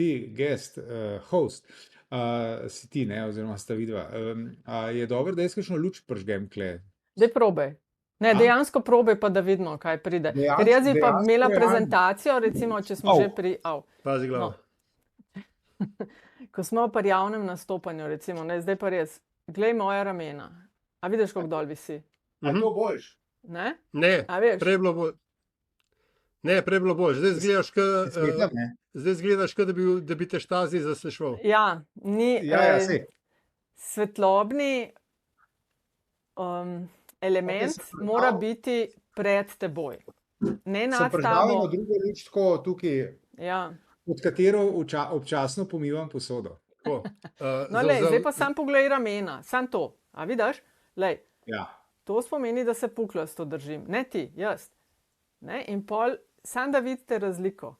ti guest, host, si ti, ne, oziroma sta vidva, je dobro, da jaz kakšno luč pržgem kle. Daj probaj. Ne, dejansko probaj pa, da vidimo, kaj pride. Ker jaz bi pa imela prezentacijo, recimo, če smo že pri... Pazi glavo. Ko smo pri javnem nastopanju, recimo, ne, zdaj pa res, glej moja ramena. A vidiš, kako dol visi? A to boljš? Ne? Ne, prej bilo bolj. Ne, prej bilo bolj. Zdaj zgledaš, da bi te štazi zaslešval. Ja, ni svetlobni element mora biti pred teboj. Ne nad tabo. Sem prežavljeno drugo luč tako tukaj, pod katero občasno pomivam posodo. No, lej, zdaj pa sam poglej ramena, sam to. A vidiš? Lej, to spomeni, da se puklasto držim. Ne ti, jaz. Ne? In pol, sam da vidite razliko.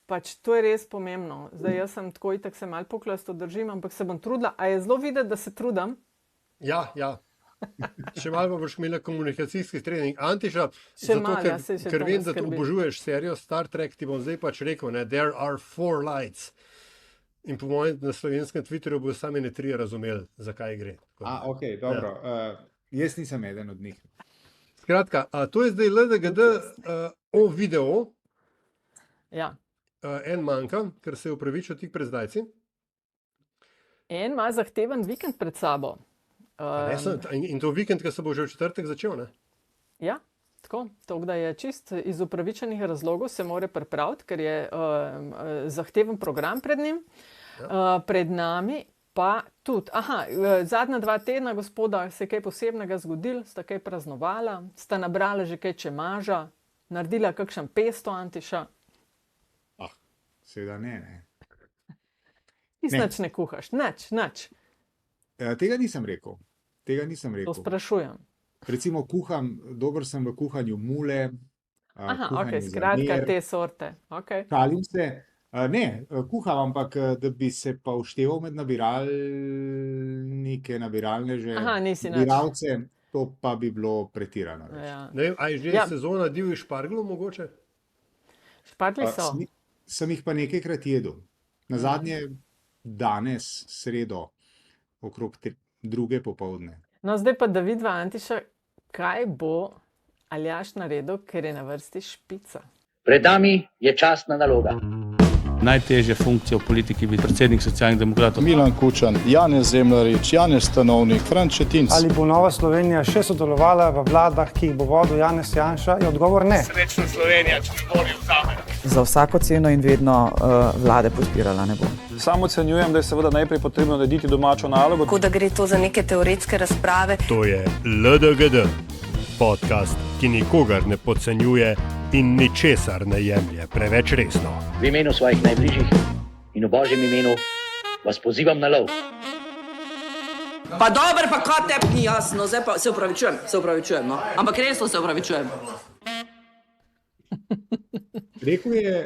Pač to je res pomembno. Zdaj jaz sem tako itak se malo puklasto držim, ampak se bom trudila. A je zelo videti, da se trudim? Ja. Še malo boš imela komunikacijski trening. Antiša, ker vem, da obožuješ serijo Star Trek, ti bom zdaj pač rekel, ne, there are 4 lights. In po mojem na slovenskem Twitterju bo sami ne 3 razumeli, zakaj gre. Ok, dobro. Jaz nisem eden od njih. Skratka, to je zdaj LDGD o video. Ja. En manjka, ker se je upravičil tik pred zdajci. En ima zahteven vikend pred sabo. In to vikend, ki se bo že v četrtek začel, ne? Ja, tako. Tako da je čist iz upravičenih razlogov se mora pripraviti, ker je zahteven program pred njim. Pred nami pa tudi. Zadnja 2 tedna, gospoda, se je kaj posebnega zgodilo, sta kaj praznovala, sta nabrala že kaj čemaža, naredila kakšen pesto, Antiša. Seveda ne. Nič ne kuhaš, nič. Tega nisem rekel. To sprašujem. Recimo kuham, dober sem v kuhanju mule. Skratka te sorte. Šalim se. Ne, kuham, ampak da bi se pa všteval med nabiralnike, nabiralneže, nabiralce, to pa bi bilo pretirano. A je že sezona divjih šparglov mogoče? Špargli so. Sem jih pa nekajkrat jedel. Nazadnje danes, sredo, okrog 2. popoldne. No, zdaj pa da vidva, Antiša, kaj bo Aljaž naredil, ker je na vrsti špica. Pred nami je častna naloga. Najtežja funkcija v politiki biti predsednik Socialnih demokratov. Milan Kučan, Janez Zemljarič, Janez Stanovnik, Franc Šetinc. Ali bo Nova Slovenija še sodelovala v vladah, ki jih bo vodil Janez Janša? Je odgovor ne. Srečno Slovenija, če ne bo vzame. Za vsako ceno in vedno vlade podpirala ne bo. Sam ocenjujem, da je seveda najprej potrebno narediti domačo nalogo. Tako da gre to za neke teoretske razprave. To je LDGD, podcast, ki nikogar ne podcenjuje in ničesar ne jemlje preveč resno. V imenu svojih najbližjih in v Božjem imenu vas pozivam na lov. Pa dober, pa kaj tebi ni jasno, zdaj pa se upravičujem, no. Ampak resno se upravičujem.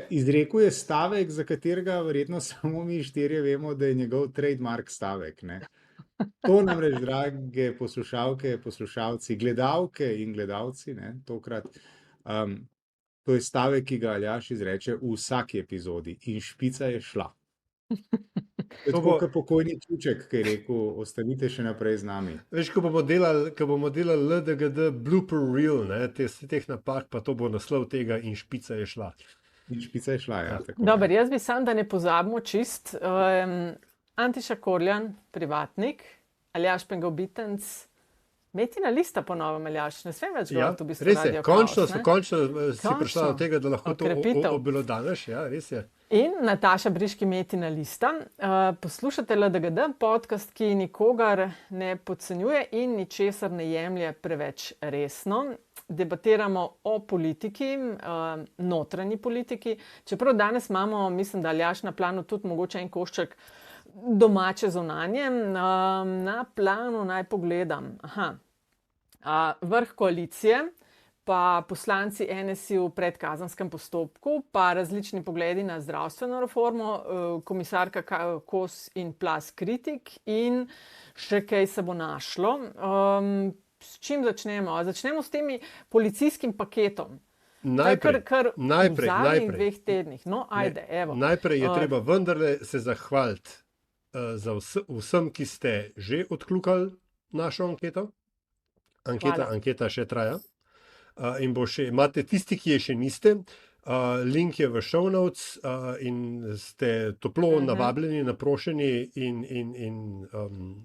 Izrekel je stavek, za katerega verjetno samo mi 4 vemo, da je njegov trademark stavek, ne. To namreč, drage poslušalke, poslušalci, gledalke in gledalci, ne, tokrat, to je stavek, ki ga Aljaž izreče v vsaki epizodi in špica je šla. To je tako kot pokojni Čuček, ki je rekel, ostanite še naprej z nami. Veš, ko bomo delali LDGD blooper reel, ne, teh napak, pa to bo naslov tega in špica je šla. In špica je šla, ja. Dobar, jaz bi sam, da ne pozabimo čist, Antiša Korljan, privatnik, Aljaž Pengal-Bitenc, Metina lista po novem, Aljaž, ne smem več govoriti v bistvu Radio Kaos. Končno si prišla do tega, da lahko to obelodaneš, ja, res je. In Nataša Briški, Metina lista. Poslušate LDGD, podcast, ki nikogar ne podcenjuje in ničesar ne jemlje preveč resno. Debatiramo o politiki, notranji politiki. Čeprav danes imamo, mislim, da Aljaž na planu tudi mogoče en košček domače zunanje. Na planu naj pogledam. Vrh koalicije, pa poslanci NSI v predkazanskem postopku, pa različni pogledi na zdravstveno reformo, komisarka Kos in Plaz kritik in še kaj se bo našlo. S čim začnemo? Začnemo s temi policijskim paketom. Najprej, v zadnjih 2 tednih. No, ajde, evo. Najprej je treba vendarle se zahvaliti za vsem, ki ste že odkljukali našo anketo. Anketa še traja. In imate tisti, ki je še niste, link je v show notes in ste toplo navabljeni, naprošeni in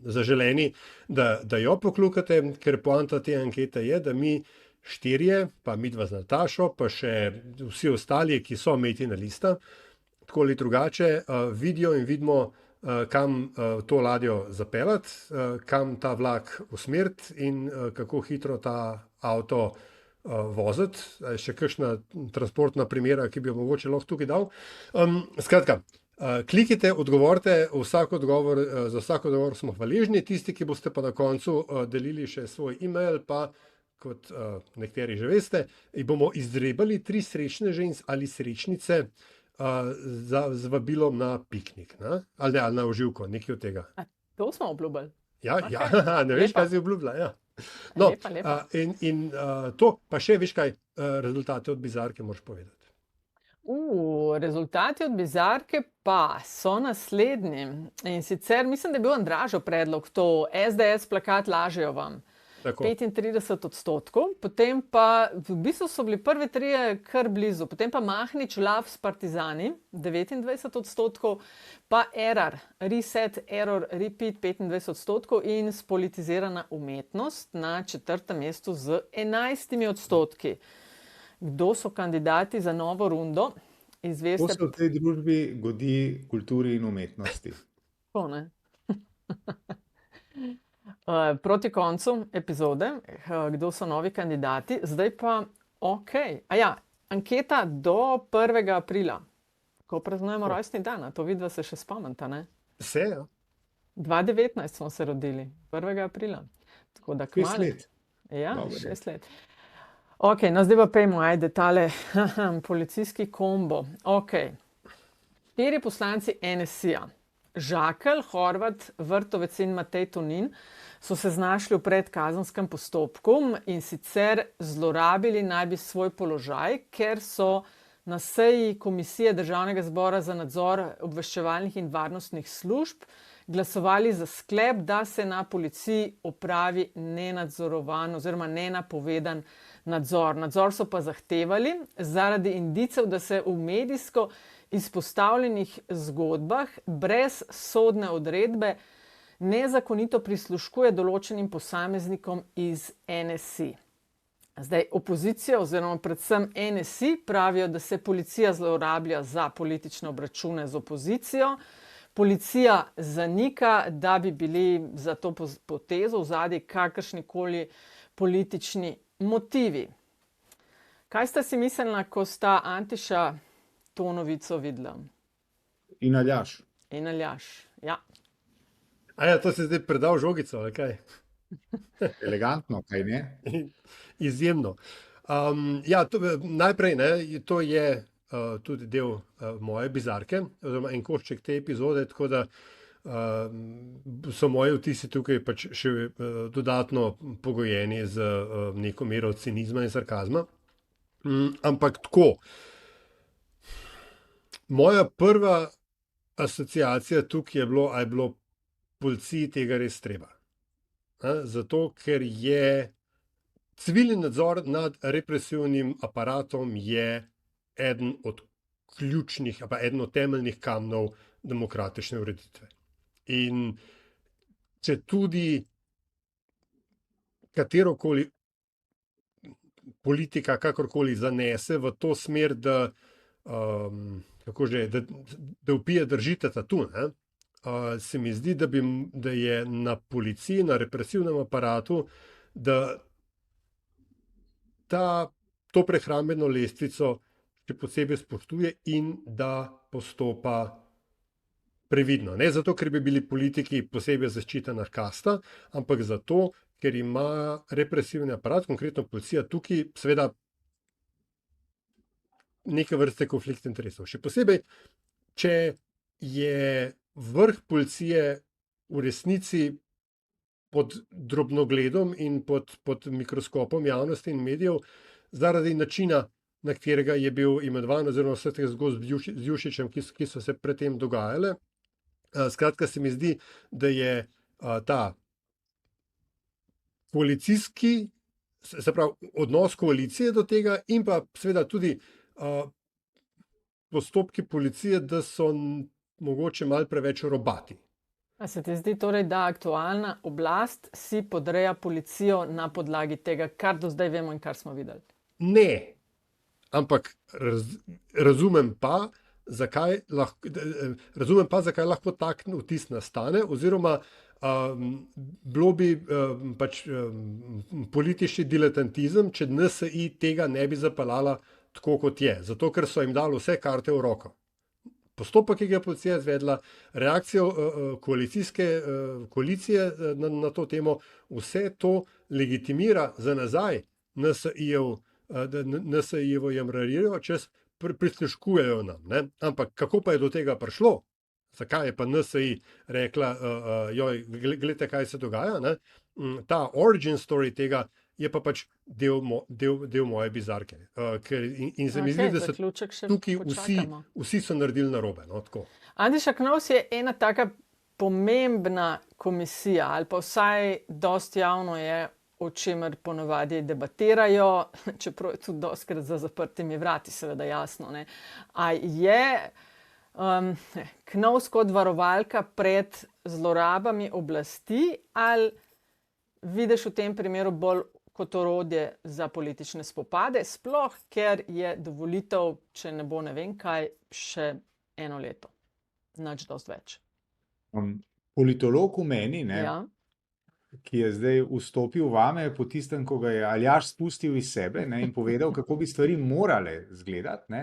zaželeni, da jo pokljukate, ker poanta te ankete je, da mi 4, pa midva z Natašo, pa še vsi ostali, ki so Metina lista, tako ali drugače, vidijo in vidimo, kam to ladjo zapeljati, kam ta vlak usmeriti in kako hitro ta avto voziti. Še kakšna transportna primera, ki bi jo mogoče lahko tukaj dal. Skratka, klikite, odgovorite, za vsak odgovor smo hvaležni, tisti, ki boste pa na koncu delili še svoj e-mail, pa kot nekateri že veste, bomo izdrebali 3 srečne ženske ali srečnice z vabilom na piknik, ne? Ali na uživko, nekaj od tega. To smo obljubili. Ja, ne veš, kaj si obljubila, ja. No, lepa. In to, pa še, veš kaj, rezultate od bizarke moraš povedati. Rezultati od bizarke pa so naslednji. In sicer mislim, da je bil Andražov predlog, to SDS plakat Lažejo vam. Tako. 35%, potem pa v bistvu so bili prvi 3 kar blizu, potem pa Mahnič, Lav s Partizani 29%, pa Error, Reset, Error, Repeat 25% in Spolitizirana umetnost na 4. mestu z 11%. Kdo so kandidati za novo rundo? Izveste... Ko se v tej družbi godi kulturi in umetnosti? To ne. Proti koncu epizode, kdo so novi kandidati, zdaj pa anketa do 1. aprila, ko praznujemo rojstni dan, to vidva se še spomnita, ne? Se, ja. 2019 smo se rodili, 1. aprila. Tako da 6 let. Ja, 6 let. No zdaj pa pejmo, tale policijski kombo. 4 poslanci NSI-ja. Žakelj, Horvat, Vrtovec in Matej Tonin so se znašli v predkazenskem postopku in sicer zlorabili naj bi svoj položaj, ker so na seji Komisije Državnega zbora za nadzor obveščevalnih in varnostnih služb glasovali za sklep, da se na policiji opravi nenadzorovan oziroma nenapovedan nadzor. Nadzor so pa zahtevali zaradi indicev, da se v medijsko izpostavljenih zgodbah brez sodne odredbe nezakonito prisluškuje določenim posameznikom iz NSI. Zdaj, opozicija oziroma predvsem NSI pravijo, da se policija zlorablja za politične obračune z opozicijo. Policija zanika, da bi bili za to potezo vzadaj kakršnikoli politični motivi. Kaj sta si mislila, ko sta Antiša to novico videla? In Aljaž, ja. To si zdaj predal žogico, ali kaj? Elegantno, kaj ne? Izjemno. Najprej, to je tudi del moje bizarke, oziroma en košček te epizode, tako da so moji vtisi tukaj pač še dodatno pogojeni z neko mero cinizma in sarkazma. Ampak tako, moja prva asociacija tukaj je bilo policiji tega res treba. Zato, ker je civilni nadzor nad represivnim aparatom je eden od ključnih, pa eden od temeljnih kamnov demokratične ureditve. In če tudi katerokoli politika kakorkoli zanese v to smer, da vpije držite tatu, se mi zdi, da je na policiji, na represivnem aparatu, da to prehrambeno lestvico še posebej spoštuje in da postopa previdno. Ne zato, ker bi bili politiki posebej zaščitena kasta, ampak zato, ker ima represivni aparat, konkretno policija tukaj, seveda neke vrste konflikt interesov. Še posebej, če je vrh policije v resnici pod drobnogledom in pod mikroskopom javnosti in medijev zaradi načina na katerega je bil imenovan, oziroma vse teh zgodb z Jušićem, ki so se predtem dogajale. Skratka, se mi zdi, da je ta koalicijski, se pravi, odnos koalicije do tega in pa seveda tudi postopki policije, da so mogoče malo preveč robati. A se ti zdi torej, da aktualna oblast si podreja policijo na podlagi tega, kar do zdaj vemo in kar smo videli? Ne, ampak razumem pa, zakaj lahko tak vtis nastane, oziroma bilo bi pač politični diletantizem, če NSI tega ne bi zapeljala tako, kot je. Zato, ker so jim dali vse karte v roko. Postopek, ki ga je policija izvedla, reakcijo koalicije na to temo, vse to legitimira za nazaj NSI-jevo jamrarijo, čez prisluškujejo nam. Ne? Ampak kako pa je do tega prišlo? Zakaj je pa NSI rekla, joj, gledajte, kaj se dogaja? Ne? Ta origin story tega je pa pač del moje bizarke. In se mi zdi, da so tukaj vsi so naredili narobe. No, tako. Antiša Knovs je ena taka pomembna komisija, ali pa vsaj dosti javno je, o čemer ponavadi debatirajo, čeprav je tudi dostikrat za zaprtimi vrati, seveda jasno. Ne. A je Knovs kot varovalka pred zlorabami oblasti, ali vidiš v tem primeru bolj kot orodje za politične spopade, sploh ker je do volitev, če ne bo ne vem kaj, še 1 leto. Nič dosti več. Politolog v meni, ne, ki je zdaj vstopil vame po tistem, ko ga je Aljaž spustil iz sebe, ne, in povedal, kako bi stvari morale izgledati, ne,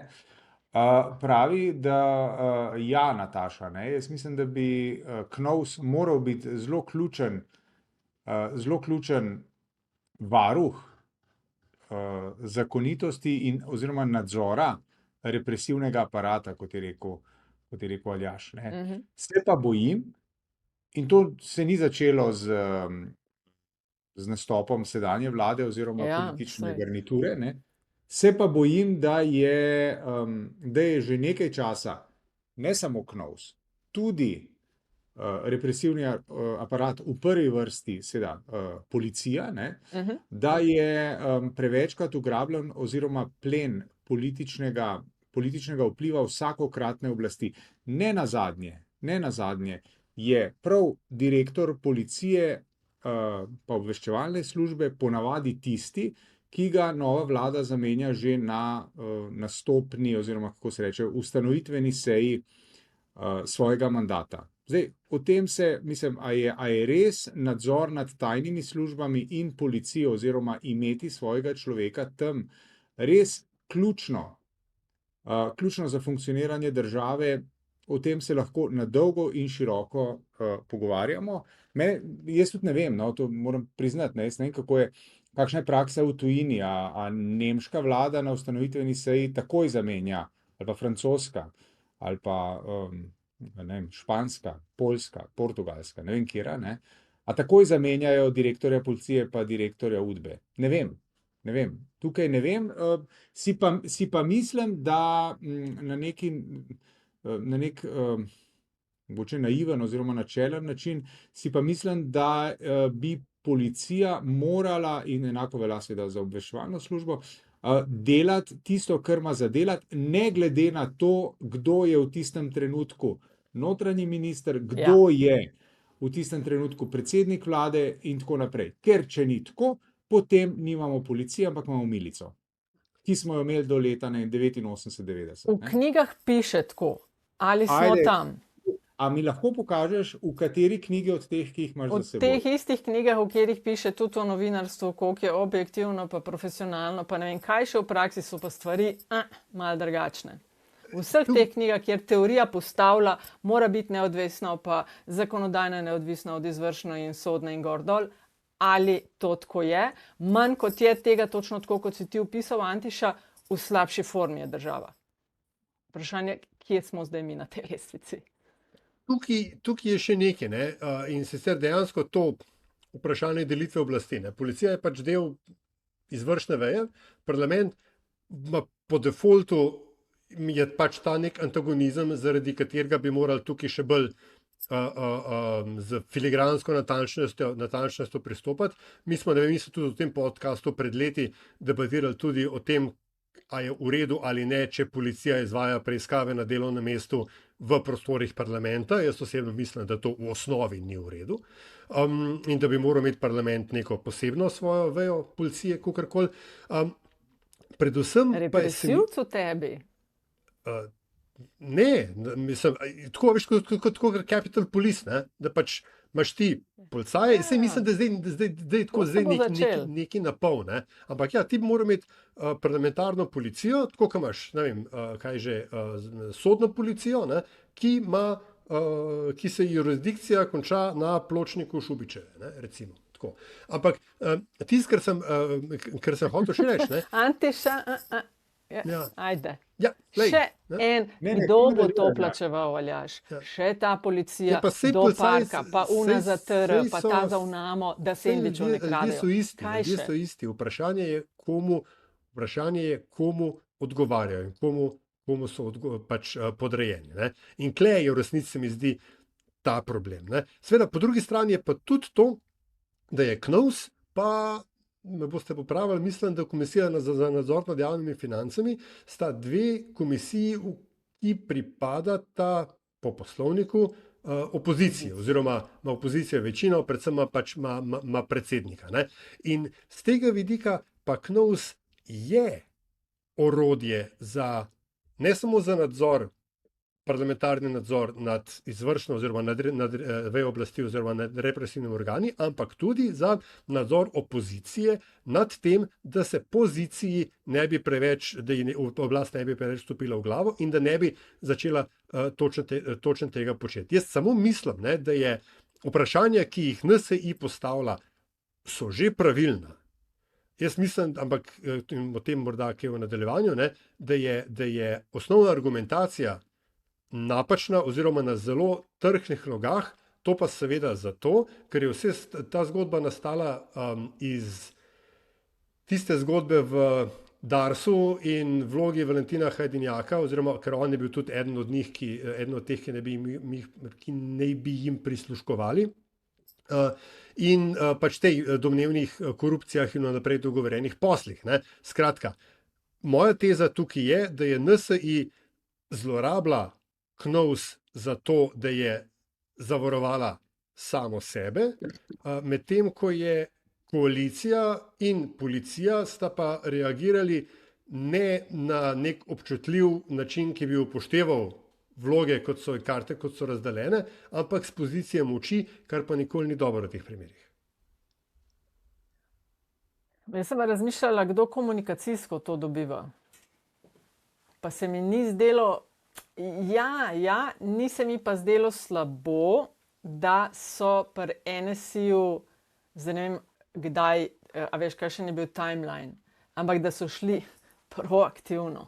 pravi, da ja, Nataša, ne, jaz mislim, da bi Knovs moral biti zelo ključen varuh zakonitosti in oziroma nadzora represivnega aparata, kot je rekel Aljaž. Ne. Se pa bojim, in to se ni začelo z nastopom sedanje vlade oziroma politične garniture, ne. Se pa bojim, da je že nekaj časa, ne samo Knovs, tudi represivni aparat v prvi vrsti, seveda policija, ne, da je prevečkrat ugrabljen oziroma plen političnega vpliva vsakokratne oblasti. Ne nazadnje je prav direktor policije pa obveščevalne službe ponavadi tisti, ki ga nova vlada zamenja že na nastopni oziroma, kako se reče, ustanovitveni seji svojega mandata. Zdaj, o tem mislim, a je res nadzor nad tajnimi službami in policijo oziroma imeti svojega človeka tam res ključno za funkcioniranje države, o tem se lahko na dolgo in široko pogovarjamo. Jaz tudi ne vem, no, to moram priznati, jaz ne vem, kakšna je praksa v tujini, a nemška vlada na ustanovitveni seji takoj zamenja, ali pa francoska, ali pa ne vem, španska, poljska, portugalska, ne vem kjera, ne, a takoj zamenjajo direktorja policije pa direktorja UDBE. Ne vem, tukaj ne vem, si pa mislim, da na nek mogoče naiven oziroma načelen način, si pa mislim, da bi policija morala, in enako velja seveda za obveščevalno službo, delati tisto, kar ima za delati, ne glede na to, kdo je v tistem trenutku notranji minister, kdo je v tistem trenutku predsednik vlade in tako naprej. Ker če ni tako, potem nimamo policije, ampak imamo milico, ki smo jo imeli do leta 89-90. V knjigah piše tako, ali smo tam. A mi lahko pokažeš, v kateri knjigi od teh, ki jih imaš za seboj? V teh istih knjigah, v katerih piše tudi o novinarstvu, koliko je objektivno, pa profesionalno, pa ne vem kaj še v praksi, so pa stvari malo drugačne. V vseh teh knjigah, kjer teorija postavlja, mora biti neodvisna, pa zakonodajna neodvisna od izvršne in sodne in gor dol, ali to tako je, manj kot je tega točno tako, kot si ti opisal, Antiša, v slabši formi je država. Vprašanje, kje smo zdaj mi na tej lestvici? Tukaj je še nekaj, ne? In sicer dejansko to vprašanje delitve oblasti. Ne? Policija je pač del izvršne veje, parlament ima po defaultu je pač ta nek antagonizem, zaradi katerega bi morali tukaj še bolj z filigransko natančnostjo pristopati. Mi smo tudi v tem podcastu pred leti debatirali tudi o tem, a je v redu ali ne, če policija izvaja preiskave na delovnem mestu v prostorih parlamenta. Jaz osebno mislim, da to v osnovi ni v redu in da bi moral imeti parlament neko posebno svojo vejo policije, kakorkoli. Predvsem represivc v tebi? Ne, mislim, tako veš, kot Capital Police, ne? Da pač imaš ti policaje, mislim, da zdaj neki na pol, ne? Ampak ja, ti bi moral imeti parlamentarno policijo, tako kot imaš, ne vem, kaj že, sodno policijo, ne? Ki se jurisdikcija konča na pločniku Šubičeve, ne? Recimo. Tako. Ampak tisto, kar sem hotel še reči, ne? Antiša, ajde. Ja, kdo bo to plačeval, Aljaž? Še ta policija do parka, pa una za TR, pa ta za unamo, da sendvičov ne kradejo. Ljudje so isti. Vprašanje je, komu odgovarjajo in komu so pač podrejeni. Ne? In klej je v resnici, se mi zdi, ta problem. Ne? Seveda, po drugi strani je pa tudi to, da je KNOVS, pa me boste popravili, mislim, da Komisija za nadzor nad javnimi financami sta dve komisiji, ki pripadata po poslovniku opoziciji, oziroma ima opozicija večino, predvsem ima predsednika. Ne? In z tega vidika pa KNOVS je orodje za, ne samo za nadzor, parlamentarni nadzor nad izvršno oziroma nad vejo oblasti oziroma nad represivnimi organi, ampak tudi za nadzor opozicije nad tem, da se poziciji ne bi preveč, da ji oblast ne bi preveč stopila v glavo in da ne bi začela točno tega početi. Jaz samo mislim, ne, da je vprašanja, ki jih NSI postavlja, so že pravilna. Jaz mislim, ampak o tem morda kaj v nadaljevanju, ne, da je osnovna argumentacija napačna oziroma na zelo trhnih nogah, to pa seveda zato, ker je ta zgodba nastala iz tiste zgodbe v Darsu in vlogi Valentina Hajdinjaka, oziroma ker on je bil tudi eden od njih, eden od teh, ki ne bi jim prisluškovali. In pač tej domnevnih korupcijah in naprej dogovorenih poslih. Ne. Skratka, moja teza tukaj je, da je NSI zlorabila KNOVS za to, da je zavarovala samo sebe, medtem ko je koalicija in policija sta pa reagirali ne na nek občutljiv način, ki bi upošteval vloge, karte, kot so razdeljene, ampak z pozicije moči, kar pa nikoli ni dobro v teh primerih. Jaz sem razmišljala, kdo komunikacijsko to dobiva. Pa se mi ni zdelo, ni se mi pa zdelo slabo, da so pri NSI-ju, zdaj ne vem, kdaj, a veš, kakšen je bil timeline, ampak da so šli proaktivno.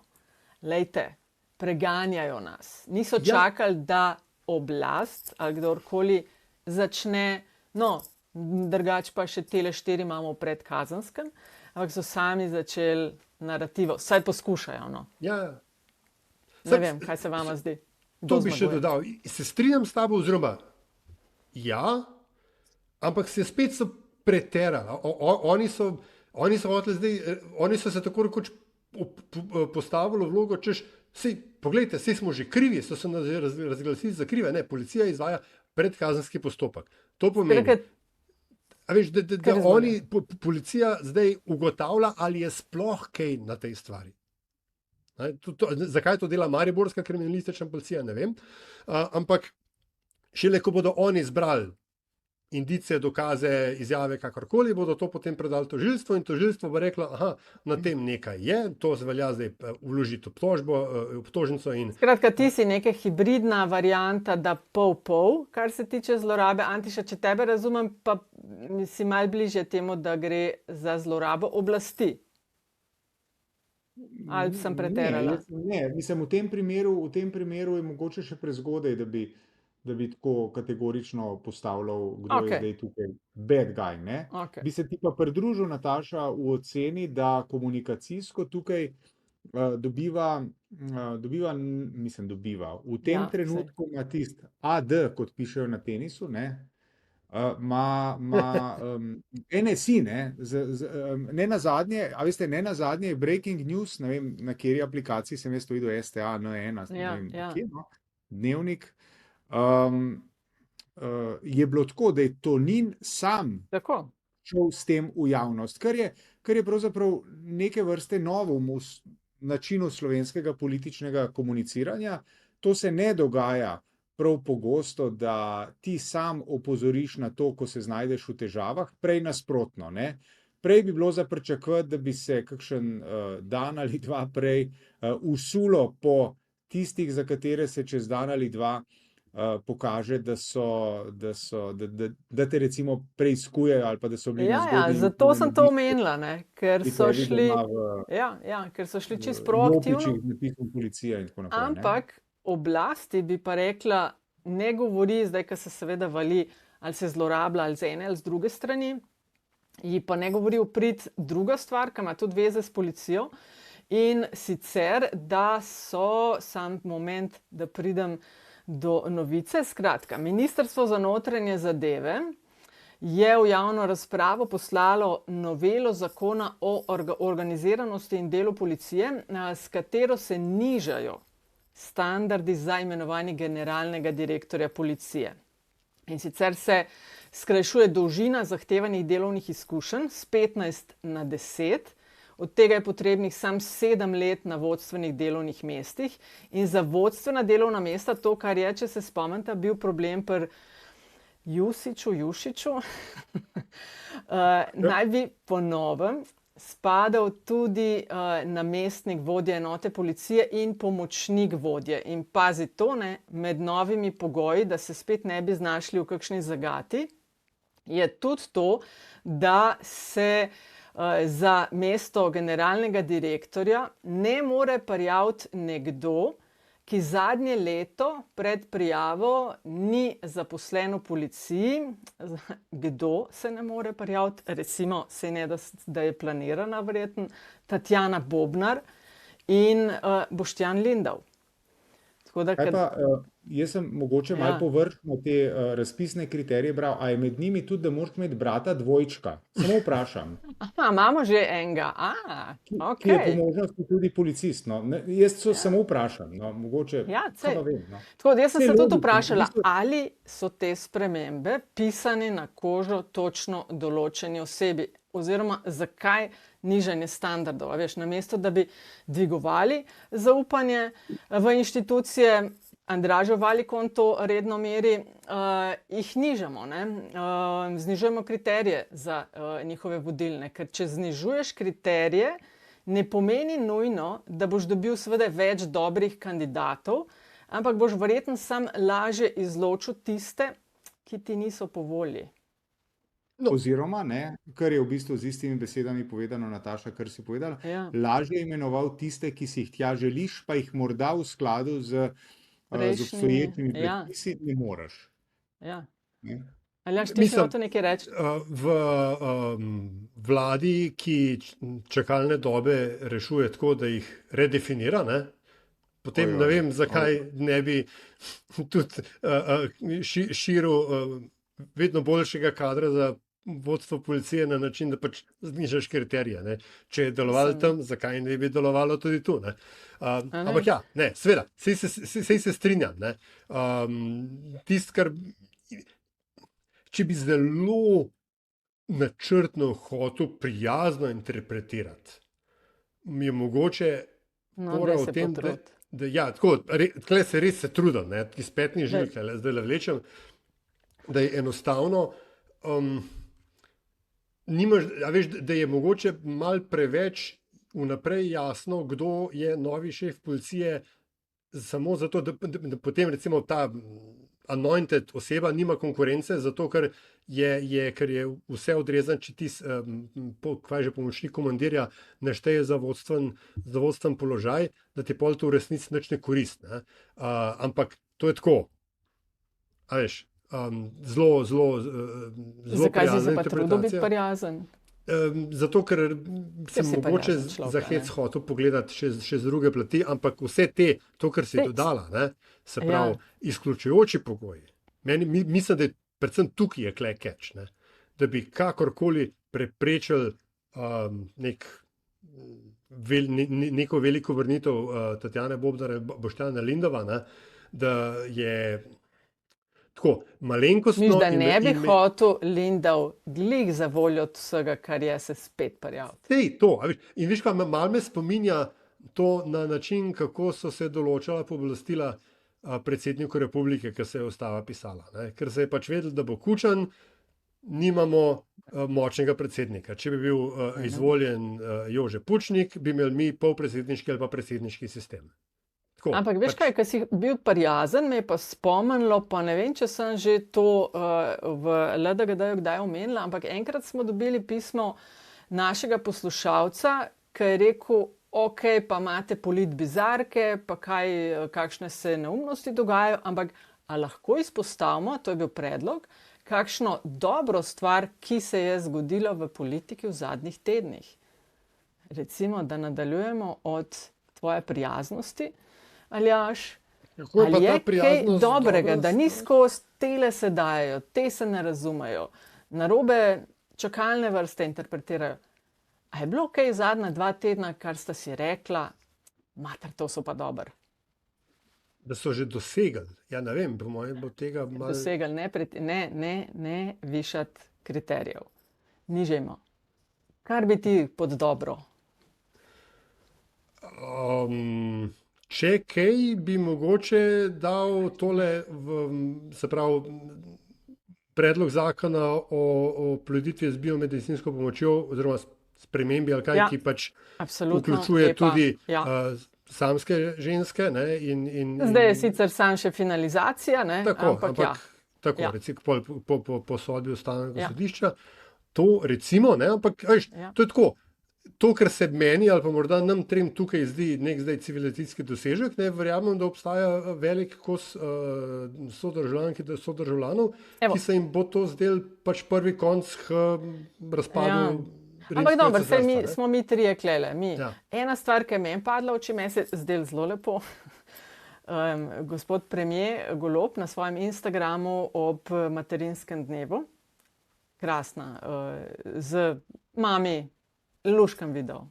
Lejte, preganjajo nas. Niso čakali, da oblast ali kdorkoli začne, drugače pa še tele 4 imamo v predkazenskem, ampak so sami začeli narativo, vsaj poskušajo. Ne vem, kaj se vama zdi. To bi še dodal. Se strinjam s tabo, oziroma ampak se spet so preterali. Oni so hoteli zdaj, oni so se tako rekoč postavili v vlogo, češ, poglejte, saj smo že krivi, so se razglasili za krive. Ne, policija izvaja predkazenski postopek. To pomeni, da policija zdaj ugotavlja, ali je sploh kaj na tej stvari. Zakaj to dela mariborska kriminalistična policija, ne vem. Ampak šele, ko bodo oni zbrali indice, dokaze, izjave, kakorkoli, bodo to potem predali tožilstvu in tožilstvo bo reklo, na tem nekaj je, to velja zdaj vložiti obtožnico. Skratka, ti si neka hibridna varianta, da pol, kar se tiče zlorabe. Antiša, če tebe razumem, pa si malo bližje temu, da gre za zlorabo oblasti. Ali sem preterala? Ne, mislim, v tem primeru je mogoče še prezgodaj, da bi tako kategorično postavljal, kdo je zdaj tukaj bad guy. Ne? Bi se ti pa pridružil, Nataša, v oceni, da komunikacijsko tukaj dobiva, v tem trenutku ima tisti AD, kot pišejo na tenisu, ne, NSI, ne, ne nazadnje, a veste, ne nazadnje je Breaking News, ne vem, na kateri aplikaciji sem jaz to videl, STA, N1, ne vem, kje, no, Dnevnik, je bilo tako, da je Tonin sam šel s tem v javnost, kar je pravzaprav neke vrste novo v načinu slovenskega političnega komuniciranja. To se ne dogaja prav pogosto, da ti sam opozoriš na to, ko se znajdeš v težavah, prej nasprotno, ne. Prej bi bilo za pričakovati, da bi se kakšen dan ali dva prej usulo po tistih, za katere se čez dan ali dva pokaže, da te recimo preiskujejo ali pa da so bili nezgodni. Zato sem to omenila, ne, ker so šli čisto proaktivno. Policija in tako naprej. Ampak oblasti bi pa rekla, ne govori zdaj, ko se seveda vali, ali se zlorablja ali z ene ali z druge strani, ji pa ne govori v prid druga stvar, ki ima tudi veze s policijo, in sicer, da so, sam moment, da pridem do novice. Skratka, Ministrstvo za notranje zadeve je v javno razpravo poslalo novelo zakona o organiziranosti in delu policije, s katero se nižajo standardi za imenovanje generalnega direktorja policije. In sicer se skrajšuje dolžina zahtevanih delovnih izkušenj s 15 na 10, od tega je potrebnih samo 7 let na vodstvenih delovnih mestih. In za vodstvena delovna mesta, to, kar je, če se spomnite, bil problem pri Jušiću, naj bi po novem spadal tudi namestnik vodje enote policije in pomočnik vodje. In pazi to, ne, med novimi pogoji, da se spet ne bi znašli v kakšni zagati, je tudi to, da se za mesto generalnega direktorja ne more prijaviti nekdo, ki zadnje leto pred prijavo ni zaposlen v policiji. Kdo se ne more prijaviti? Recimo, saj ne, da je planirana verjetno, Tatjana Bobnar in Boštjan Lindav. Jaz sem mogoče malo površno te razpisne kriterije bral, a je med njimi tudi, da moraš imeti brata dvojčka? Samo vprašam. Imamo že enega. Ki je po možnosti tudi policist. No. Jaz samo vprašam. No. Mogoče, vem, no. Tako, jaz sem se tudi vprašala, ali so te spremembe pisane na kožo točno določeni osebi, oziroma zakaj nižanje standardov. Veš, namesto, da bi dvigovali zaupanje v inštitucije, Andražev Valikon to redno meri, jih nižamo, ne? Znižujemo kriterije za njihove vodilne, ker če znižuješ kriterije, ne pomeni nujno, da boš dobil seveda več dobrih kandidatov, ampak boš verjetno sam lažje izločil tiste, ki ti niso po volji. Oziroma, ne, kar je v bistvu z istimi besedami povedano, Nataša, kar si povedala, lažje imenoval tiste, ki si jih tja želiš, pa jih morda v skladu z obstoječimi predpisi ne moreš. Ja. Aljaž, ti si hotel nekaj reči? V vladi, ki čakalne dobe rešuje tako, da jih redefinira, ne? Potem ne vem, zakaj ne bi tudi širil vedno boljšega kadra za vodstvo policije na način, da pač znižaš kriterije. Ne? Če je delovalo tam, zakaj ne bi delovalo tudi tu? Ne? Ampak ja, ne, seveda, sej se strinjam. Ne? Kar, če bi zelo načrtno hotel prijazno interpretirati, mi je mogoče o tem, tkle se res trudim, iz petnih žil, zdaj le vlečem, da je enostavno da je mogoče malo preveč vnaprej jasno, kdo je novi šef policije, samo zato, da potem recimo ta anointed oseba nima konkurence, zato ker je vse odrezan, če ti pomočnik komandirja ne šteje za vodstven položaj, da ti pol to v resnici nič ne korist. Ne? Ampak to je tako. A veš, zelo zakaj si se pa trudil biti prijazen? Zato, ker sem mogoče za hec hotel pogledati še z druge plati, ampak vse to, kar si dodala, ne, se pravi, izključujoči pogoji. Mislim, da je predvsem tukaj je klej catch, ne, da bi kakorkoli preprečili neko veliko vrnitev Tatjane Bobnare, Boštjana Lindova, ne, da je tako malenkostno. Misliš, da ne bi hotel Lindov glih za voljo od vsega, kar je se spet prijavil? Sej, to. In veš, kaj malo me spominja to na način, kako so se določala pooblastila predsedniku republike, ki se je ustava pisala. Ne? Ker se je pač vedel, da bo Kučan, nimamo močnega predsednika. Če bi bil izvoljen Jože Pučnik, bi imeli mi polpredsedniški ali pa predsedniški sistem. Tako, ampak veš kaj, ko si bil prijazen, me je pa spomnilo, pa ne vem, če sem že to v LDGD-ju kdaj omenila, ampak enkrat smo dobili pismo našega poslušalca, ki je rekel, ok, pa imate politbizarke, pa kakšne se neumnosti dogajajo, ampak a lahko izpostavimo, to je bil predlog, kakšno dobro stvar, ki se je zgodilo v politiki v zadnjih tednih. Recimo, da nadaljujemo od tvoje prijaznosti, Aljaž, ali je kaj dobrega, da ni skozi tele se dajajo, te se ne razumejo, narobe čakalne vrste interpretirajo. A je bilo kaj zadnja 2 tedna, kar sta si rekla, mater, to so pa dobro? Da so že dosegli, ja ne vem, po mojem bo tega malo... Dosegli, ne višati kriterijev, nižajmo. Kar bi ti pod dobro? Če kaj bi mogoče dal tole, se pravi, predlog zakona o ploditvi z biomedicinsko pomočjo oziroma spremembi ali kaj, ki pač vključuje tudi samske ženske. Ne, zdaj je sicer sam še finalizacija, ne, ampak recimo po sodbi ustavnega sodišča. To recimo, ne, ampak veš, to je tako. To, kar se meni ali pa morda nam trem tukaj zdi nek zdaj civilizacijski dosežek, ne, verjamem, da obstaja velik kos sodržavljank in sodržavljanov, ki se jim bo to zdel pač prvi konc k razpadu. Ampak dobro, smo mi trije klele. Ena stvar, ki je meni padla v oči, meni se zdel zelo lepo. Gospod premier Golob na svojem Instagramu ob materinskem dnevu, krasna, z mami, luškem video.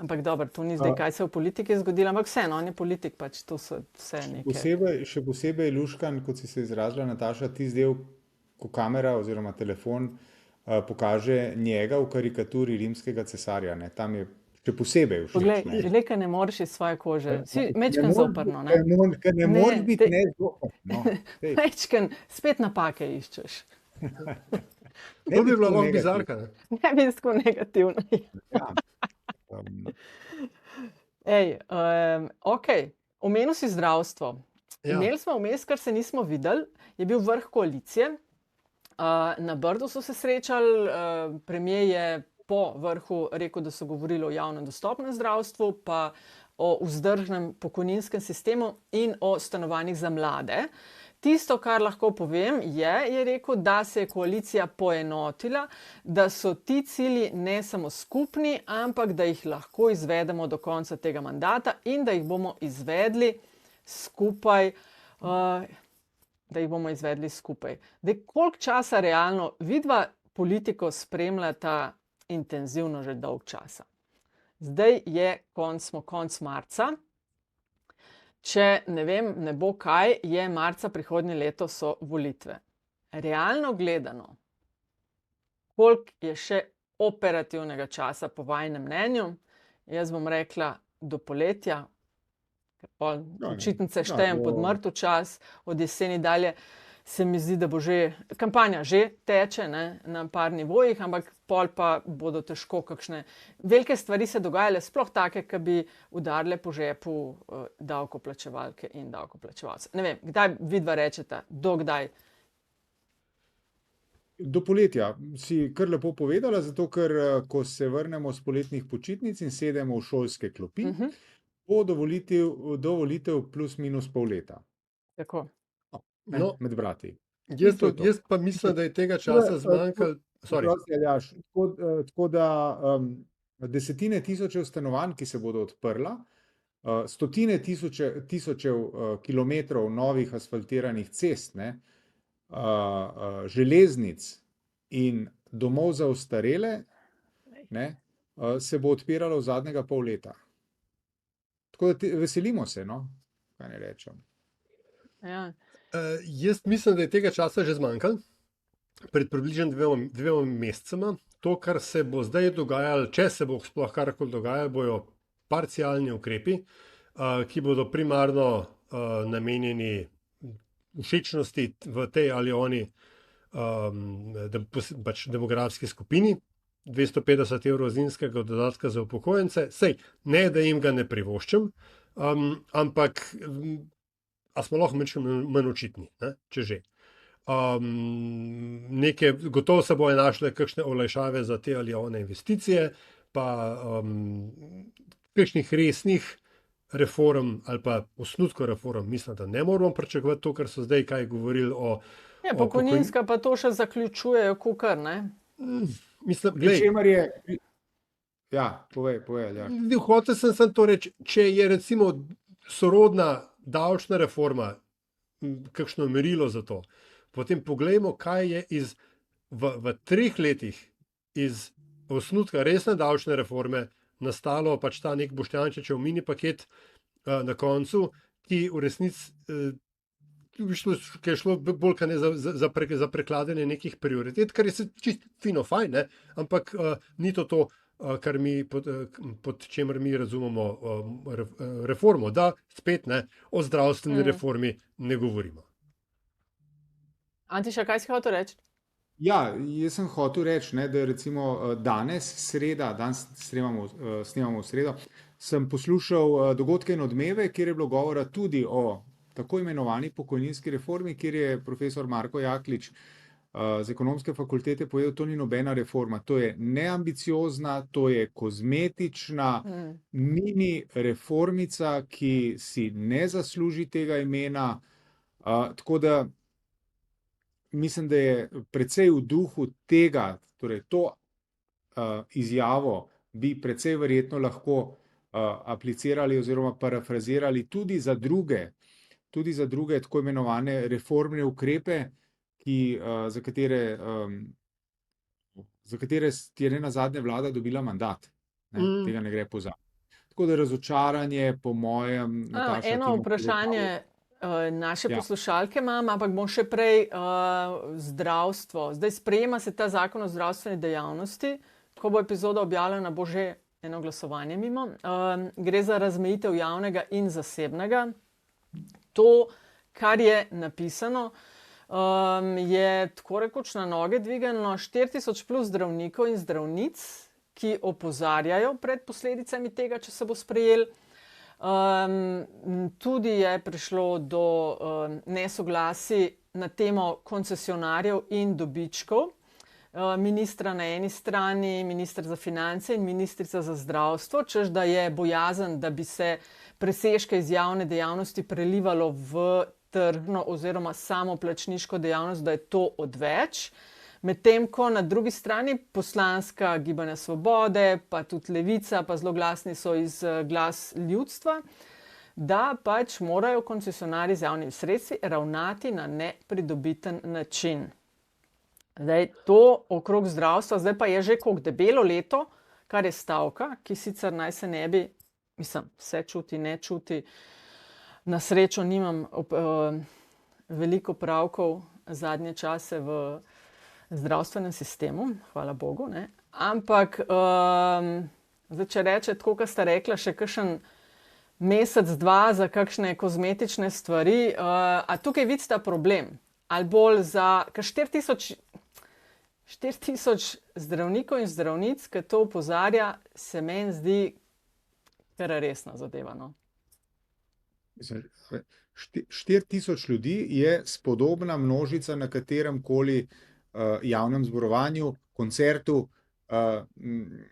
Ampak dobro, to ni zdaj, kaj se v politiki zgodilo, ampak vseeno, on je politik, pač to so vse nekaj. Še posebej luškan, kot si se izrazila, Nataša, ti zdaj, ko kamera oziroma telefon pokaže njega v karikaturi rimskega cesarja, ne, tam je še posebej všeč. Poglej, kaj ne moreš iz svoje kože. Si mečken zoprno, ne? Ker ne moreš biti nezoprno. Mečken, spet napake iščeš. To bi bila lahko bizarka. Ne bi tako negativno. Ok, omenil si zdravstvo. Imeli smo vmes, kar se nismo videli, je bil vrh koalicije. Na Brdu so se srečali, premier je po vrhu rekel, da so govorili o javnem dostopnem zdravstvu, pa o vzdržnem pokojninskem sistemu in o stanovanjih za mlade. Tisto, kar lahko povem, je rekel, da se je koalicija poenotila, da so ti cilji ne samo skupni, ampak da jih lahko izvedemo do konca tega mandata in da jih bomo izvedli skupaj. Koliko časa realno vidva politiko spremljata intenzivno že dolg časa? Zdaj smo konc marca. Če ne vem, ne bo kaj, je marca prihodnje leto so volitve. Realno gledano, koliko je še operativnega časa po vajinem mnenju, jaz bom rekla do poletja, ker počitnice štejem pod mrtev čas, od jeseni dalje se mi zdi, da bo že, kampanja že teče, ne, na par nivojih, ampak pol pa bodo težko kakšne velike stvari se dogajale, sploh take, ki bi udarile po žepu davkoplačevalke in davkoplačevalce. Ne vem, kdaj vidva rečeta, do kdaj? Do poletja si kar lepo povedala, zato ker ko se vrnemo s poletnih počitnic in sedemo v šolske klopi, bo do volitev plus minus pol leta. Tako. Med brati. Jaz pa mislim, da je tega časa zmanjkalo. Tako da desetine tisočev stanovanj, ki se bodo odprla, stotine tisočev kilometrov novih asfaltiranih cest, ne, železnic in domov za ostarele, ne, se bo odpiralo v zadnjega pol leta. Tako da veselimo se, no, kaj ne rečem. Ja. Jaz mislim, da je tega časa že zmanjkalo. Pred približno dvema mesecema. To, kar se bo zdaj dogajalo, če se bo sploh karkoli dogajalo, bojo parcialni ukrepi, ki bodo primarno namenjeni všečnosti v tej ali oni pač demografski skupini, 250 evrov zimskega dodatka za upokojence. Sej, ne, da jim ga ne privoščim, ampak a smo lahko manj očitni, ne, če že. Gotovo se bojo našle kakšne olajšave za te ali one investicije, pa kakšnih resnih reform ali pa osnutkov reform, mislim, da ne moramo pričakovati to, kar so zdaj kaj govorili o... Ja, pokojninska pa to še zaključujejo kukar, ne? Mislim, glej... Ja, povej, ja. Hotel sem to reči, če je recimo sorodna davčna reforma kakšno merilo za to, potem poglejmo, kaj je v 3 letih iz osnutka resne davčne reforme nastalo pač ta nek Boštjančičev mini paket na koncu, ki v resnici ki je šlo bolj kaj ne za prekladanje nekih prioritet, kar je čisto fino fajn, ne? Ampak ni to, kar mi pod čemer mi razumemo reformo, da spet ne, o zdravstveni reformi ne govorimo. Antiša, kaj si hotel reči? Ja, jaz sem hotel reči, ne, da je recimo danes snemamo v sredo, sem poslušal Dogodke in odmeve, kjer je bilo govora tudi o tako imenovani pokojninski reformi, kjer je profesor Marko Jaklič z ekonomske fakultete povedal, to ni nobena reforma, to je neambiciozna, to je kozmetična mini reformica, ki si ne zasluži tega imena, tako da mislim, da je precej v duhu tega, torej to izjavo bi precej verjetno lahko aplicirali oziroma parafrazirali tudi za druge tako imenovane reformne ukrepe, za katere je nenazadnje vlada dobila mandat. Ne? Tega ne gre pozabiti. Tako da razočaranje, po mojem... Nataša, eno vprašanje naše poslušalke imam, ampak bom še prej zdravstvo. Zdaj sprejema se ta zakon o zdravstveni dejavnosti, ko bo epizoda objavljena, bo že eno glasovanje mimo. Gre za razmejitev javnega in zasebnega. To, kar je napisano, je tako rekoč na noge dvigano 4000 plus zdravnikov in zdravnic, ki opozarjajo pred posledicami tega, če se bo sprejel. Tudi je prišlo do nesoglasij na temo koncesionarjev in dobičkov. Ministra na eni strani, minister za finance in ministrica za zdravstvo, češ da je bojazen, da bi se presežke iz javne dejavnosti prelivalo v tržno oziroma samoplačniško dejavnost, da je to odveč. Medtem ko na drugi strani poslanska Gibanja Svobode, pa tudi Levica, pa zelo glasni so iz Glas ljudstva, da pač morajo koncesionarji z javnimi sredstvi ravnati na nepridobiten način. Zdaj, to okrog zdravstva, zdaj pa je že koliko debelo leto, kar je stavka, ki sicer naj se ne bi, mislim, se čuti, ne čuti. Na srečo nimam veliko pravkov zadnje čase v zdravstvenem sistemu, hvala Bogu, ne. Ampak, zdaj, če reče, tako, kot sta rekla, še kakšen mesec, dva za kakšne kozmetične stvari, a tukaj vidite problem? Ali bolj za 4000 zdravnikov in zdravnic, ki to opozarja, se meni zdi kar resna zadeva, no. 4000 ljudi je spodobna množica na katerem koli javnem zborovanju, koncertu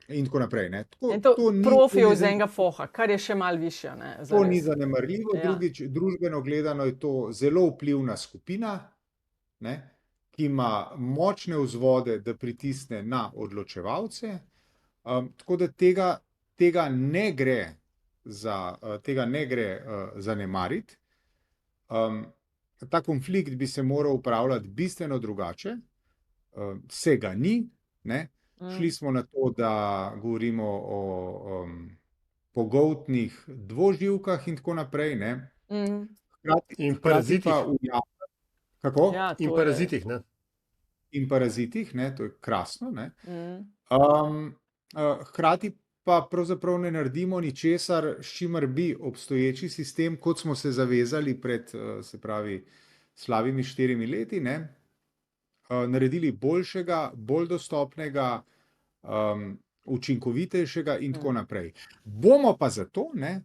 in tako naprej. Ne. To profijo iz enega foha, kar je še malo višja. Ne, to ni zanemarljivo. Drugič, družbeno gledano je to zelo vplivna skupina. ne, ki ima močne vzvode, da pritisne na odločevalce, tako da tega ne gre zanemariti. Ta konflikt bi se moral upravljati bistveno drugače, se ga ni, ne. Šli smo na to, da govorimo o pogoltnih dvoživkah in tako naprej, ne. In parazitih. Kako? Ja, In parazitih, ne. In parazitih, ne, to je krasno, ne. Hkrati pa pravzaprav ne naredimo ničesar, s čimer bi obstoječi sistem, kot smo se zavezali pred, se pravi, slabimi 4 leti, ne, naredili boljšega, bolj dostopnega, učinkovitejšega in tako naprej. Bomo pa zato, ne,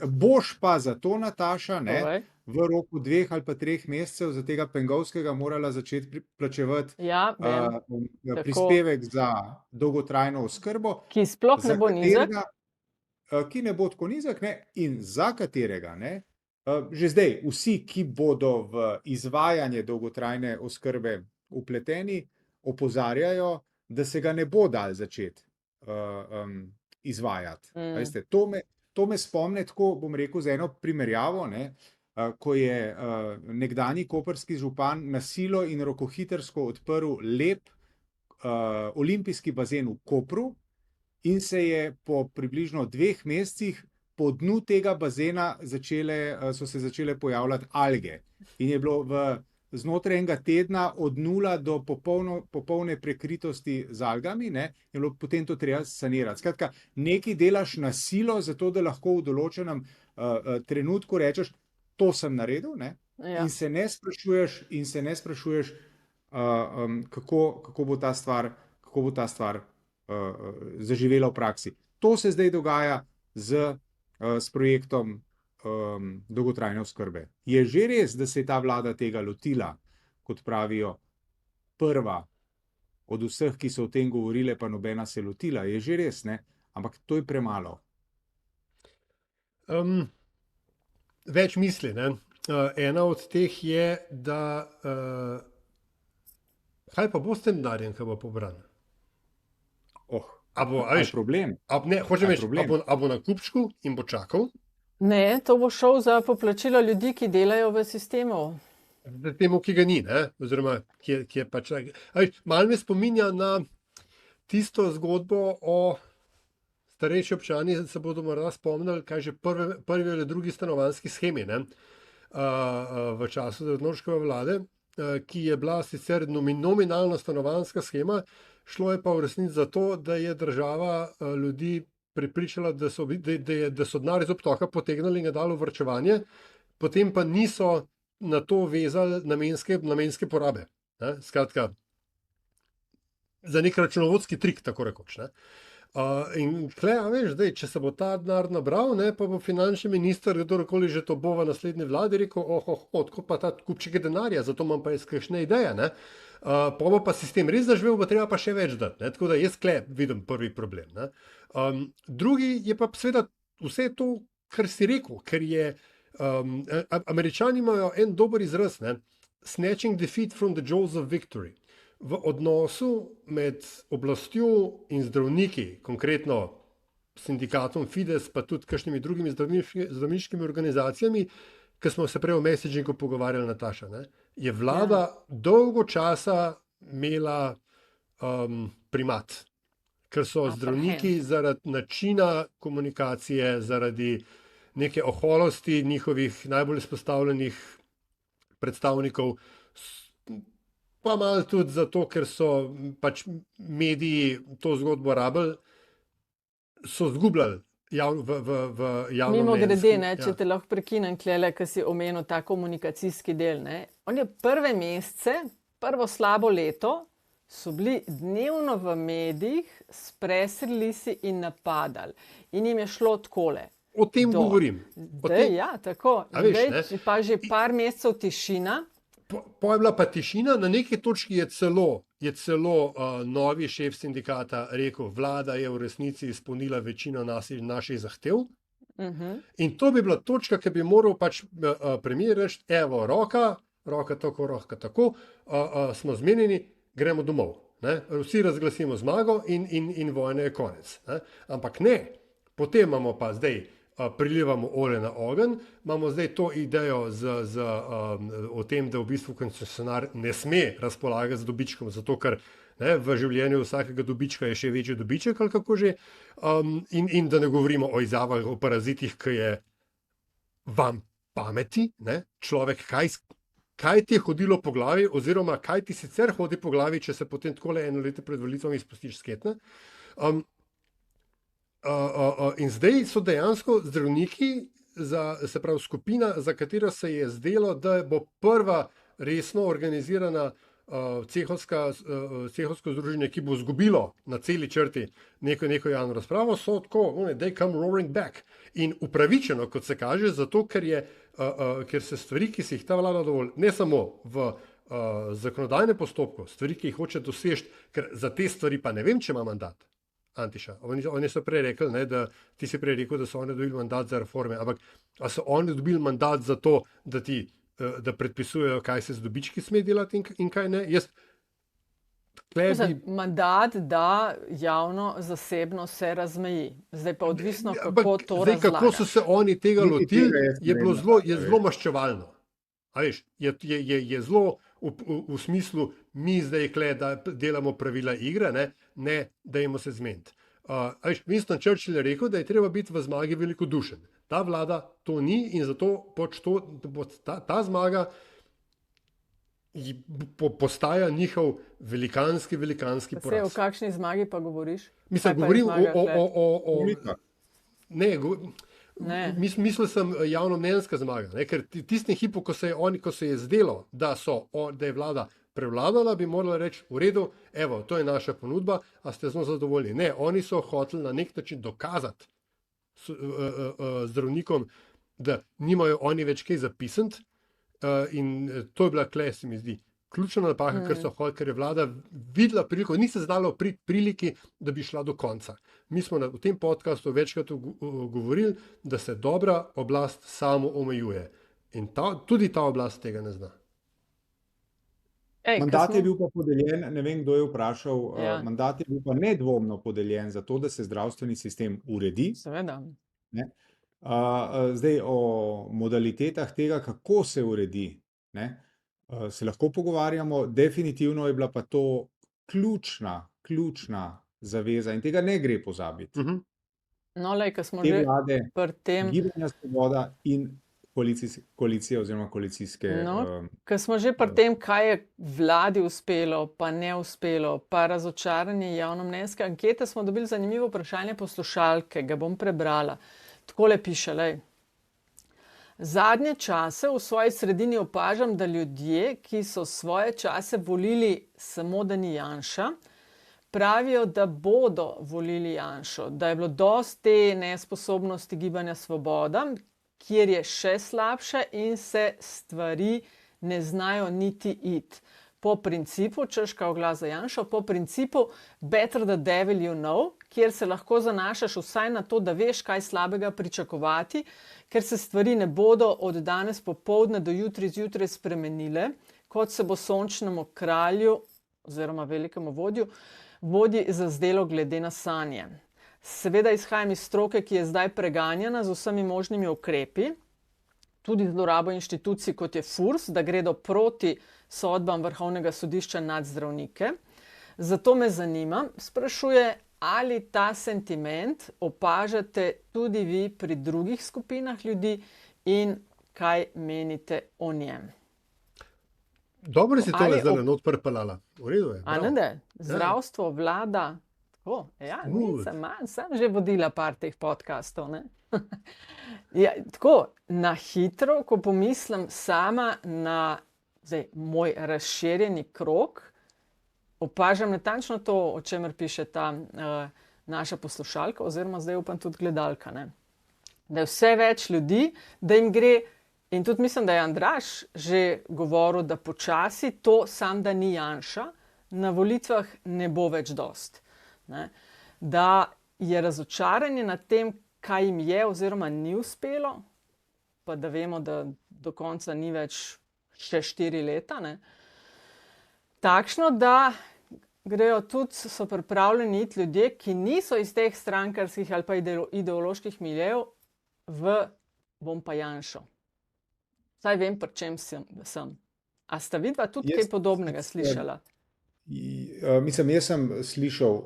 boš pa zato, Nataša, ne, v roku 2 ali pa 3 mesecev za tega Pengovskega morala začeti plačevati prispevek za dolgotrajno oskrbo, ki sploh ne bo nizek. Ki ne bo tako nizek, ne, in za katerega, ne, že zdaj vsi, ki bodo v izvajanje dolgotrajne oskrbe vpleteni, opozarjajo, da se ga ne bo dal začeti izvajati. Veste, to me spomne tako, bom rekel, z eno primerjavo, ne, ko je nekdanji koprski župan na silo in rokohitrsko odprl lep olimpijski bazen v Kopru in se je po približno 2 mesecih po dnu tega bazena so se začele pojavljati alge. In je bilo znotraj enega tedna od 0 do popolne prekritosti z algami, ne, je bilo potem to treba sanirati. Skratka, nekaj delaš na silo, zato da lahko v določenem trenutku rečeš, to sem naredil, ne, in se ne sprašuješ, kako bo ta stvar zaživela v praksi. To se zdaj dogaja s projektom dolgotrajne oskrbe. Je že res, da se je ta vlada tega lotila, kot pravijo, prva od vseh, ki so o tem govorile, pa nobena se lotila. Je že res, ne? Ampak to je premalo. Več misli, ne. Ena od teh je, da kaj pa bo s tem denarjem, ki bo pobran? A je problem? Hočem reči, a bo na kupčku in bo čakal? Ne, to bo šel za poplačilo ljudi, ki delajo v sistemu. Temu, ki ga ni, ne? Oziroma, ki je pač... Malo me spominja na tisto zgodbo o starejši občani, se bodo morda spomnili, kaj že prvi ali drugi stanovanjski shemi, ne? V času Drnovškove vlade, ki je bila sicer nominalna stanovanjska shema, šlo je pa v resnici za to, da je država ljudi prepričala, da so denar iz obtoka potegnili in ga dali v varčevanje, potem pa niso na to vezali namenske porabe. Ne? Skratka, za nek računovodski trik, tako rekoč. Ne? In tle, veš, zdaj, če se bo ta denar nabral, ne, pa bo finančni minister, kdorkoli že to bo v naslednji vladi, rekel, odkud pa ta kupček denarja, zato imam pa jaz kakšne ideje. Ne? Pa bo pa sistem res zaživel, bo treba pa še več dati. Ne? Tako da jaz tle vidim prvi problem. Ne? Drugi je pa seveda vse to, kar si rekel, ker je Američani imajo en dober izraz, ne? Snatching defeat from the jaws of victory. V odnosu med oblastjo in zdravniki, konkretno sindikatom Fides, pa tudi kakšnimi drugimi zdravniškimi organizacijami, ki smo se prej o messagingu pogovarjali, Nataša, ne, je vlada dolgo časa imela primat, ker so zdravniki zaradi načina komunikacije, zaradi neke oholosti njihovih najbolj izpostavljenih predstavnikov, pa malo tudi zato, ker so pač mediji to zgodbo rabili, so zgubljali v javno Mimo grede, ne, če te lahko prekinem, Klele, ki si omenil ta komunikacijski del. Ne. On je prve mesece, prvo slabo leto, so bili dnevno v medijih s press release in napadali. In jim je šlo takole. O tem govorim. Ja, tako. Zdaj pa že par mesecev tišina. Po je bila pa tišina, na neki točki je celo novi šef sindikata rekel, vlada je v resnici izpolnila večino naših zahtev. In to bi bila točka, ki bi moral pač premier reči, evo roka, roka tako, smo zmenjeni, gremo domov. Ne? Vsi razglasimo zmago in vojna je konec. Ne? Ampak ne, potem imamo pa zdaj, prilivamo olje na ogenj, imamo zdaj to idejo o tem, da v bistvu koncesionar ne sme razpolagati z dobičkom, zato ker v življenju vsakega dobička je še večji dobiček ali kako že, in da ne govorimo o izjavah o parazitih, ki je vam pameti, ne? Človek, kaj ti je hodilo po glavi, oziroma kaj ti sicer hodi po glavi, če se potem takole eno leto pred volitvami spustiš sketne. In zdaj so dejansko zdravniki, se pravi skupina, za katero se je zdelo, da bo prva resno organizirana cehovsko združenje, ki bo izgubilo na celi črti neko javno razpravo, so tako, they come roaring back. In upravičeno, kot se kaže, zato ker se stvari, ki si jih ta vlada dovolj, ne samo v zakonodajnem postopku, stvari, ki jih hoče doseči, ker za te stvari pa ne vem, če ima mandat. Antiša, oni so prej rekli, ne, da ti si prej rekel, da so oni dobili mandat za reforme, ampak a so oni dobili mandat za to, da predpisujejo, kaj se z dobički sme delati in kaj ne? Mandat, da javno, zasebno se razmeji. Zdaj pa odvisno, kako to razlagaš. Kako so se oni tega lotili, je zelo maščevalno. A veš, je zelo v smislu, mi zdaj da delamo pravila igre, ne dajmo se zmeniti. Winston Churchill je rekel, da je treba biti v zmagi velikodušen. Ta vlada to ni in zato ta zmaga postaja njihov velikanski poraz. O kakšni zmagi pa govoriš? Mislim, govorim o mislil sem javnomnenjska zmaga, ne? Ker tistem hipu, ko se je zdelo, da je vlada prevladala, bi morala reči, v redu, evo, to je naša ponudba, a ste zelo zadovoljni. Ne, oni so hoteli na nek način dokazati zdravnikom, da nimajo oni več kaj zapisati, in to je bila kle, se mi zdi, ključna napaka, ker je vlada videla priliko, ni se znala priliki, da bi šla do konca. Mi smo v tem podcastu večkrat govorili, da se dobra oblast samo omejuje. In tudi ta oblast tega ne zna. Mandat je bil pa podeljen, ne vem, kdo je vprašal, mandat je bil pa nedvomno podeljen za to, da se zdravstveni sistem uredi. Seveda. Zdaj o modalitetah tega, kako se uredi, se lahko pogovarjamo, definitivno je bila pa to ključna zaveza in tega ne gre pozabiti. No, ko smo že pri tem... Gibanja Svoboda in koalicije oziroma koalicijske... Ko smo že pri tem, kaj je vladi uspelo, pa ne uspelo, pa razočaranje javnomnenjske ankete, smo dobili zanimivo vprašanje poslušalke, ga bom prebrala. Takole piše, zadnje čase v svoji sredini opažam, da ljudje, ki so svoje čase volili samo, da ni Janša, pravijo, da bodo volili Janšo, da je bilo dosti te nesposobnosti Gibanja Svoboda, kjer je še slabše in se stvari ne znajo niti iti. Po principu, češ kao glas za Janšo, po principu better the devil you know, kjer se lahko zanašaš vsaj na to, da veš, kaj slabega pričakovati, ker se stvari ne bodo od danes popoldne do jutri zjutraj spremenile, kot se bo sončnemu kralju oziroma velikemu vodji zazdelo glede na sanje. Seveda izhajam iz stroke, ki je zdaj preganjena z vsemi možnimi ukrepi, tudi zlorabo inštitucij, kot je FURS, da gredo proti sodbam Vrhovnega sodišča nad zdravnike. Zato me zanima, sprašuje, ali ta sentiment opažate tudi vi pri drugih skupinah ljudi in kaj menite o njem. Dobro si tole zdaj not prpelala. V redu je. Zdravstvo, vlada, tako, sem že vodila par teh podcastov, ne? Tako, na hitro, ko pomislim sama na moj razširjeni krog, opažam natančno to, o čemer piše ta naša poslušalka, oziroma zdaj upam tudi gledalka, ne? Da je vse več ljudi, da jim gre, in tudi mislim, da je Andraž že govoril, da počasi to sam, da ni Janša, na volitvah ne bo več dost. Ne? Da je razočaranje nad tem, kaj jim je oziroma ni uspelo, pa da vemo, da do konca ni več še 4 leta, ne? Takšno, da grejo tudi, so pripravljeni iti ljudje, ki niso iz teh strankarskih ali pa ideoloških miljev bom pa Janšo. Saj vem, pri čem sem. A sta vidva tudi kaj podobnega slišala? Mislim, jaz sem slišal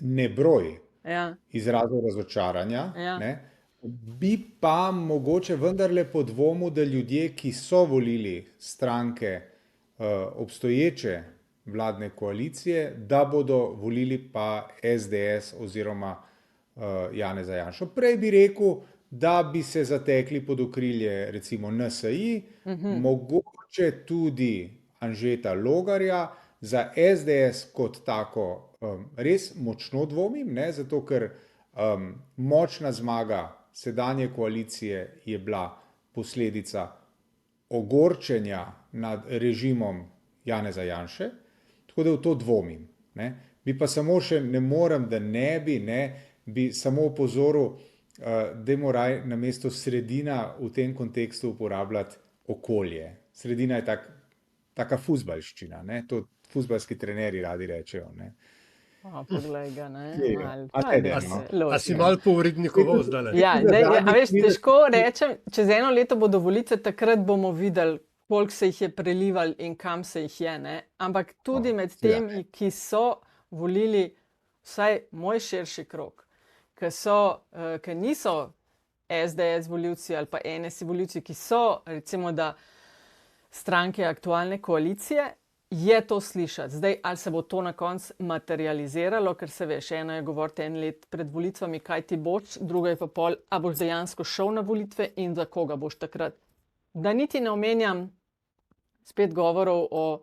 nebroj izrazov razočaranja, ne? Bi pa mogoče vendarle podvomil, da ljudje, ki so volili stranke obstoječe vladne koalicije, da bodo volili pa SDS oziroma Janeza Janšo. Prej bi rekel, da bi se zatekli pod okrilje recimo NSI, mogoče tudi Anžeta Logarja. Za SDS kot tako res močno dvomim, ne? Zato ker močna zmaga sedanje koalicije je bila posledica ogorčenja nad režimom Janeza Janše, tako da v to dvomim. Ne? Bi pa samo še, ne morem, da ne bi samo opozoril, dajmo raj namesto sredina v tem kontekstu uporabljati okolje. Sredina je taka fuzbalščina, ne? To fuzbalski trenerji radi rečejo. Ne? Poglej ga, ne? A si malo povrednikoval zdaj? Ja, veš, težko rečem, čez 1 leto bodo volitve, takrat bomo videli, koliko se jih je prelivali in kam se jih je, ne? Ampak tudi med temi, ki so volili vsaj moj širši krog, ki niso SDS volivci ali pa NSI volivci, ki so recimo da stranke aktualne koalicije, je to slišati. Zdaj, ali se bo to na koncu materializiralo, ker se veš, eno je govoriti 1 let pred volitvami, kaj ti boš, drugo je pa pol, a boš dejansko šel na volitve in za koga boš takrat. Da niti ne omenjam spet govorov o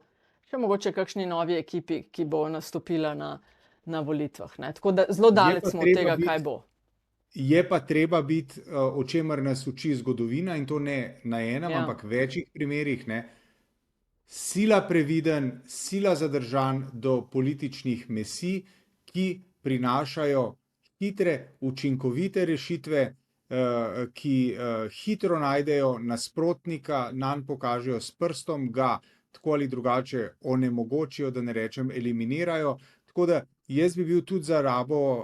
še mogoče kakšni novi ekipi, ki bo nastopila na volitvah. Ne? Tako da zelo daleč smo od tega, kaj bo. Je pa treba biti, o čemer nas uči zgodovina, in to ne na enem, ampak večjih primerih, ne? Sila previden, sila zadržan do političnih mesij, ki prinašajo hitre, učinkovite rešitve, ki hitro najdejo nasprotnika, nanj pokažejo s prstom, ga tako ali drugače onemogočijo, da ne rečem eliminirajo. Tako da jaz bi bil tudi za rabo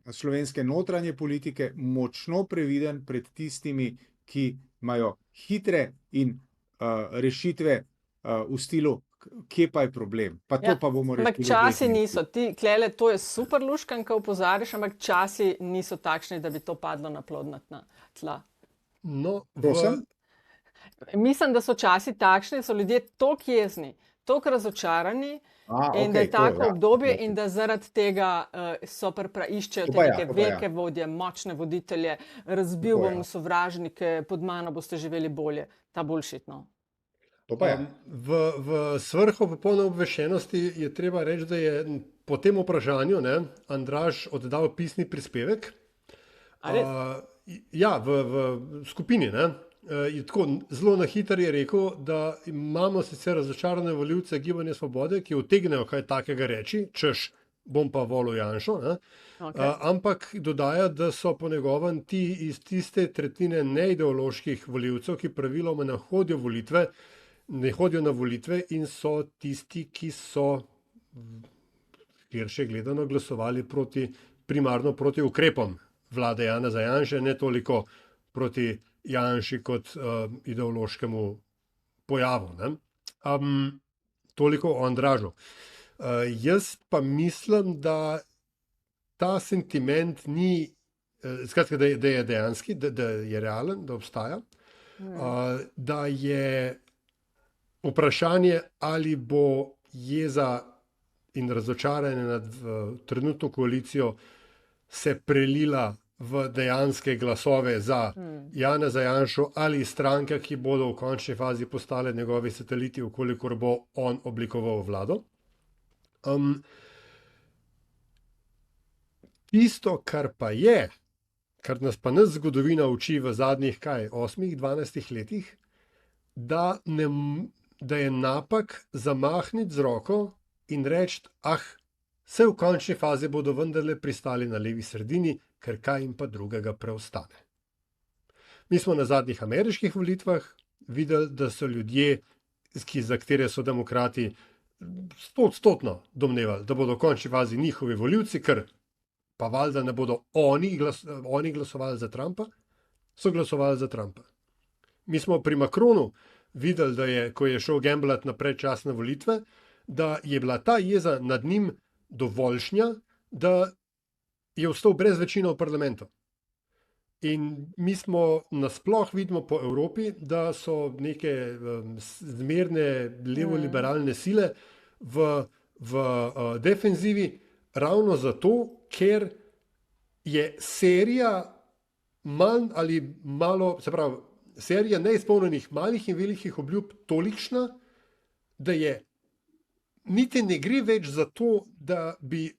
slovenske notranje politike močno previden pred tistimi, ki imajo hitre in rešitve v stilu, kje pa je problem. Pa to pa bomo rešili. Ampak časi niso. Klele, to je super luškanka, opozarjaš, ampak časi niso takšni, da bi to padlo na plodna tla. No, mislim, da so časi takšni, so ljudje toliko jezni, toliko razočarani, in da je tako obdobje in da zaradi tega iščejo te neke velike vodje, močne voditelje, razbil bom sovražnike, pod mano boste živeli bolje. Ta bullshit, no. V svrhu popolne obveščenosti je treba reči, da je po tem vprašanju Andraž oddal pisni prispevek. Ja, v skupini. Je tako zelo na hitro je rekel, da imamo sicer razočarane volivce Gibanja Svobode, ki utegnejo kaj takega reči, češ bom pa volil Janšo, ampak dodaja, da so po njegovem ti iz tiste tretjine neideoloških volivcev, ki praviloma ne hodijo na volitve in so tisti, ki so širše gledano glasovali primarno proti ukrepom vlade Janeza Janše, ne toliko proti Janši kot ideološkemu pojavu. Toliko o Andražu. Jaz pa mislim, da ta sentiment ni, skratka, da je dejanski, da je realen, da obstaja, da je vprašanje, ali bo jeza in razočaranje nad trenutno koalicijo se prelila v dejanske glasove za Janeza Janšo ali stranke, ki bodo v končni fazi postale njegovi sateliti, ukolikor bo on oblikoval vlado. Tisto, kar pa je, kar nas pa zgodovina uči v zadnjih 8-12 letih, da je napak zamahniti z roko in reči, vse v končni fazi bodo vendarle pristali na levi sredini, ker kaj jim pa drugega preostane. Mi smo na zadnjih ameriških volitvah videli, da so ljudje, za katere so demokrati 100% domnevali, da bodo v končni fazi njihovi volivci, ker pa valjda ne bodo oni glasovali za Trumpa, so glasovali za Trumpa. Mi smo pri Macronu videli, da je, ko je šel gamblat na predčasne volitve, da je bila ta jeza nad njim dovoljšnja, da je ostal brez večine v parlamentu. In mi smo nasploh vidimo po Evropi, da so neke zmerne levo-liberalne sile v defenzivi ravno zato, ker je serija manj ali malo, se pravi, serija neizpolnjenih malih in velikih obljub tolikšna, da je niti ne gre več za to, da bi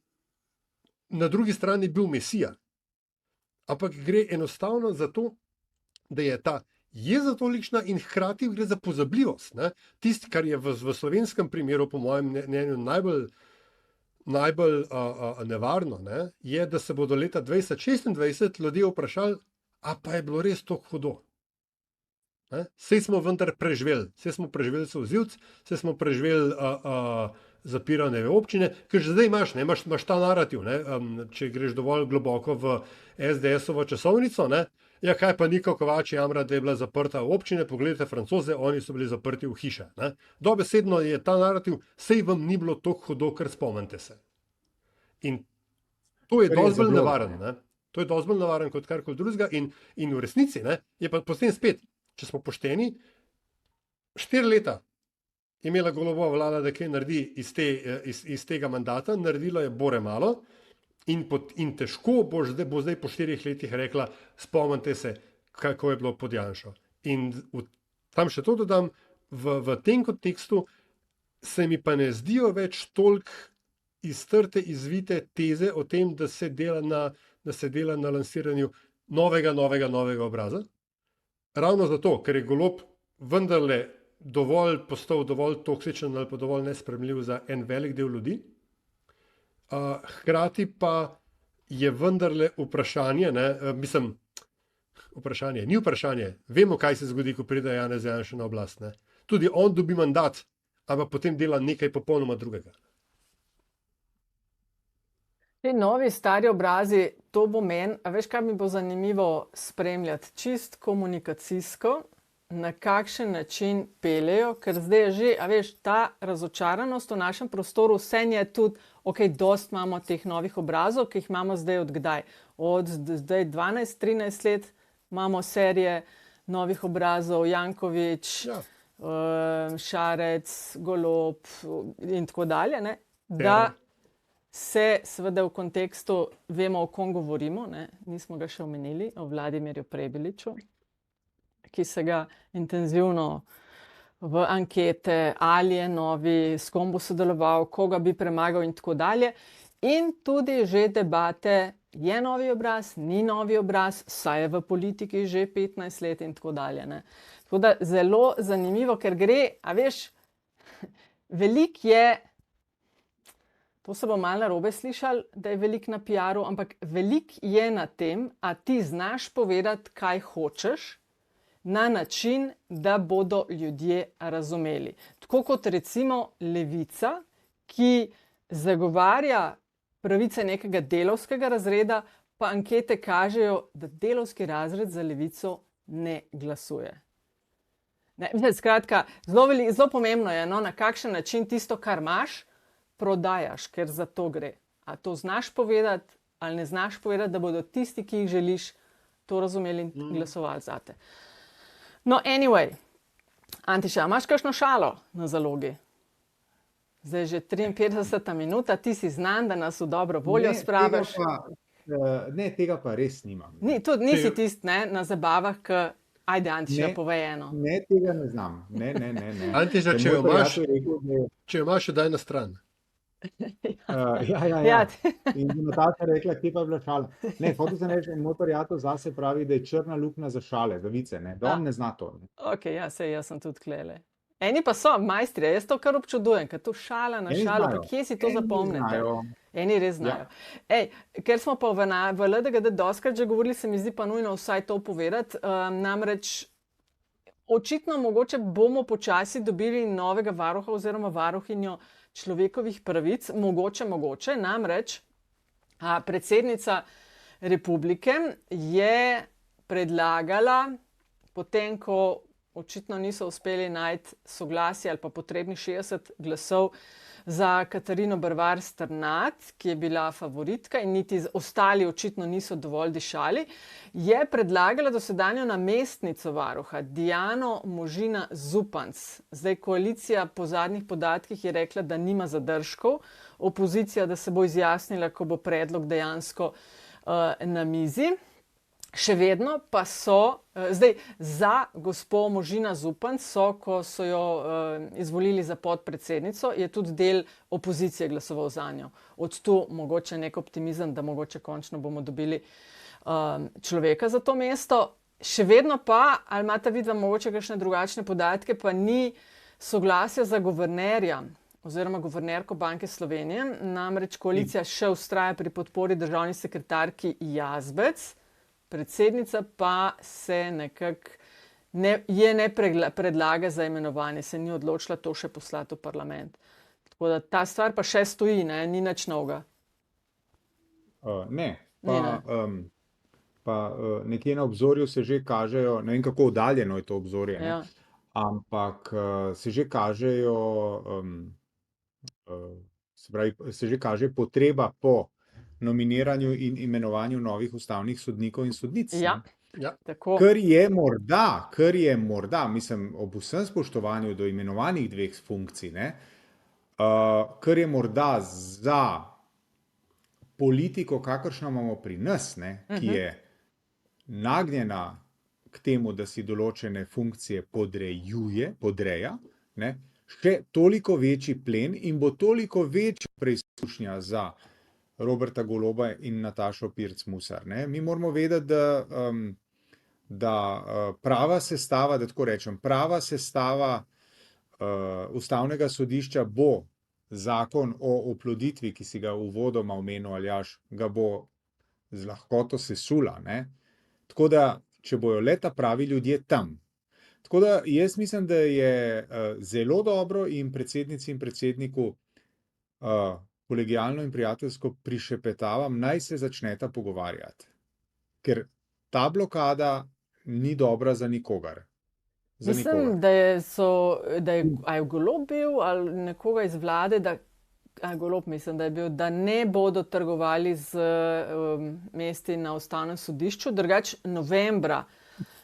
na drugi strani bil mesija, ampak gre enostavno za to, da je ta jeza tolikšna in hkrati gre za pozabljivost. Tisti, kar je v slovenskem primeru, po mojem mnenju, najbolj nevarno, je, da se bodo leta 2026 ljudje vprašali, a pa je bilo res tako hudo. Saj smo vendar preživeli, solzivc, saj smo preživeli zapirane občine, ker že zdaj imaš ta narativ, če greš dovolj globoko v SDS-ovo časovnico, ja, kaj pa Niko Kovač jamra, da je bila zaprta v občine, pogledajte Francoze, oni so bili zaprti v hiše. Dobesedno je ta narativ, saj vam ni bilo tako hudo, ker spomnite se. In to je dosti bolj nevaren, to je dosti bolj nevaren kot karkoli drugega in v resnici je pa potem spet, če smo pošteni, 4 leta je imela Golobova vlada, da kaj naredi iz tega mandata, naredila je bore malo in težko bo zdaj po 4 letih rekla, spomnite se, kako je bilo pod Janšo. In tam še to dodam, v tem kontekstu se mi pa ne zdijo več toliko iztrte, izvite teze o tem, da se dela na lansiranju novega obraza. Ravno zato, ker je Golob vendarle postal dovolj toksičen ali pa dovolj nesprejemljiv za en velik del ljudi. Hkrati pa je vendarle vprašanje, ni vprašanje, vemo, kaj se zgodi, ko pride Janez Janša na oblast. Tudi on dobi mandat, ampak potem dela nekaj popolnoma drugega. Te novi stari obrazi, to bo meni, a veš, kaj mi bo zanimivo spremljati, čist komunikacijsko, na kakšen način peljejo, ker zdaj je že, a veš, ta razočaranost v našem prostoru, vse je tudi, dost imamo teh novih obrazov, ki jih imamo zdaj od kdaj. Od zdaj 12-13 let imamo serije novih obrazov, Janković, Šarec, Golob in tako dalje, da se seveda v kontekstu vemo, o kom govorimo, nismo ga še omenili, o Vladimirju Prebiliču, ki se ga intenzivno v ankete, ali je novi, s kom bo sodeloval, koga bi premagal in tako dalje. In tudi že debate, je novi obraz, ni novi obraz, saj je v politiki že 15 let in tako dalje. Tako da zelo zanimivo, ker gre, a veš, veliko je, to se bo malo narobe slišali, da je veliko na PR-u, ampak veliko je na tem, a ti znaš povedati, kaj hočeš, na način, da bodo ljudje razumeli. Tako kot recimo Levica, ki zagovarja pravice nekega delavskega razreda, pa ankete kažejo, da delavski razred za Levico ne glasuje. Skratka, zelo pomembno je, na kakšen način tisto, kar imaš, prodajaš, ker za to gre. A to znaš povedati ali ne znaš povedati, da bodo tisti, ki jih želiš, to razumeli in glasovali zate. No, anyway, Antiša, imaš kakšno šalo na zalogi? Zdaj že 53 minuta, ti si znan, da nas v dobro voljo spraviš. Ne, tega pa res nimam. Nisi tisti na zabavah, ki, ajde Antiša, povej eno. Ne, tega ne znam. Ne. Antiša, če jo imaš, jo daj na stran. Ja. In bi Nataša rekla, kje pa je bila šala. Ne, hotel sem reči, moj prijatelj zase pravi, da je črna luknja za šale, za vice, da on ne zna to. Ok, sej jaz sem tudi klele. Eni pa so, majstri, jaz to kar občudujem, ker to šala na šalo, pa kje si to zapomnite? Eni res znajo. Ker smo pa v LDGD doskrat že govorili, se mi zdi pa nujno vsaj to povedati, namreč očitno mogoče bomo počasi dobili novega varuha oziroma varuhinjo človekovih pravic, mogoče, namreč predsednica republike je predlagala, potem ko očitno niso uspeli najti soglasja ali pa potrebnih 60 glasov za Katarino Bervar Strnad, ki je bila favoritka in niti ostali očitno niso dovolj dišali, je predlagala dosedanjo namestnico varuha, Diano Možina Zupanc. Zdaj koalicija po zadnjih podatkih je rekla, da nima zadržkov, opozicija, da se bo izjasnila, ko bo predlog dejansko na mizi. Še vedno pa so, zdaj za gospo Možina Zupanc ko so jo izvolili za podpredsednico, je tudi del opozicije glasoval za njo. Od tu mogoče nek optimizem, da mogoče končno bomo dobili človeka za to mesto. Še vedno pa, ali imate vidva mogoče kakšne drugačne podatke, pa ni soglasja za guvernerja oziroma guvernerko Banke Slovenije. Namreč koalicija še vztraja pri podpori državni sekretarki Jazbec, predsednica pa se nekako ne predlaga za imenovanje, se ni odločila to še poslati v parlament. Tako da ta stvar pa še stoji, ni nič novega. Pa nekje na obzorju se že kažejo, ne vem kako oddaljeno je to obzorje, ampak se že kažejo, se že kaže potreba po nominiranju in imenovanju novih ustavnih sodnikov in sodnic. Tako. Kar je morda, mislim, ob vsem spoštovanju do imenovanih dveh funkcij, kar je morda za politiko, kakršno imamo pri nas, ki je nagnjena k temu, da si določene funkcije podreja, še toliko večji plen in bo toliko večja preizkušnja za Roberta Goloba in Natašo Pirc Musar. Mi moramo vedeti, da prava sestava, da tako rečem, prava sestava ustavnega sodišča bo zakon o oploditvi, ki si ga uvodoma omenil, Aljaž, ga bo z lahkoto sesula. Tako da, če bojo le ta pravi ljudje tam. Tako da jaz mislim, da je zelo dobro in predsednici in predsedniku kolegijalno in prijateljsko prišepetavam, naj se začneta pogovarjati. Ker ta blokada ni dobra za nikogar. Mislim, da je Golob bil ali nekoga iz vlade, Golob mislim, da je bil, da ne bodo trgovali z mesti na ustavnem sodišču, drugače novembra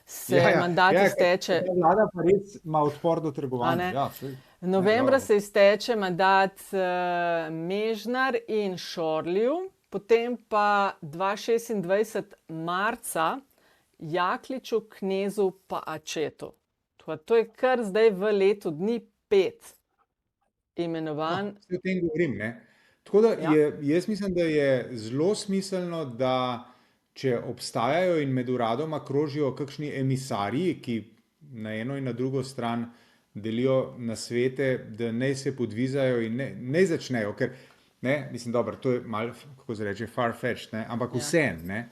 se mandat izteče. Vlada pa res ima odpor do trgovanja. Novembra se izteče mandat Mežnar in Šorliju, potem pa 2026 marca Jakliču, Knezu pa Ačetu. To je kar zdaj v letu dni 5 imenovan. O tem govorim, Tako da jaz mislim, da je zelo smiselno, da če obstajajo in med uradoma krožijo kakšni emisarji, ki na eno in na drugo stran delijo nasvete, da naj se podvizajo in ne začnejo, ker, mislim, dobro, to je malo, kako se reče, far-fetched, ampak vseeno,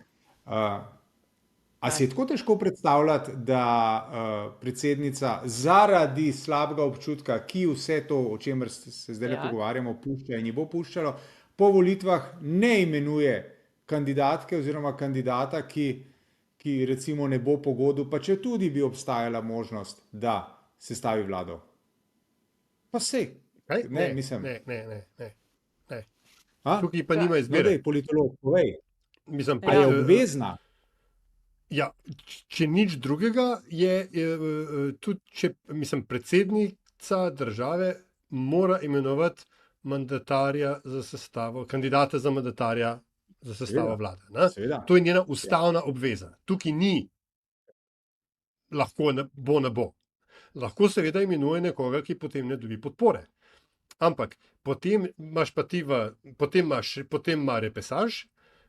a si je tako težko predstavljati, da predsednica zaradi slabega občutka, ki vse to, o čemer se zdaj pogovarjamo, pušča in ji bo puščalo, po volitvah ne imenuje kandidatke oziroma kandidata, ki recimo ne bo pogodu, pa če tudi bi obstajala možnost, da sestavi vlado. Pa sej. Mislim. Ne. Tukaj pa nima izbire. Politolog, povej. Mislim, pa je obvezna. Ja, če nič drugega, je tudi, predsednica države mora imenovati mandatarja za sestavo, kandidata za mandatarja za sestavo vlade. To je njena ustavna obveza. Tukaj ni lahko bo ne bo. Lahko seveda imenuje nekoga, ki potem ne dobi podpore. Ampak potem ima repesaž,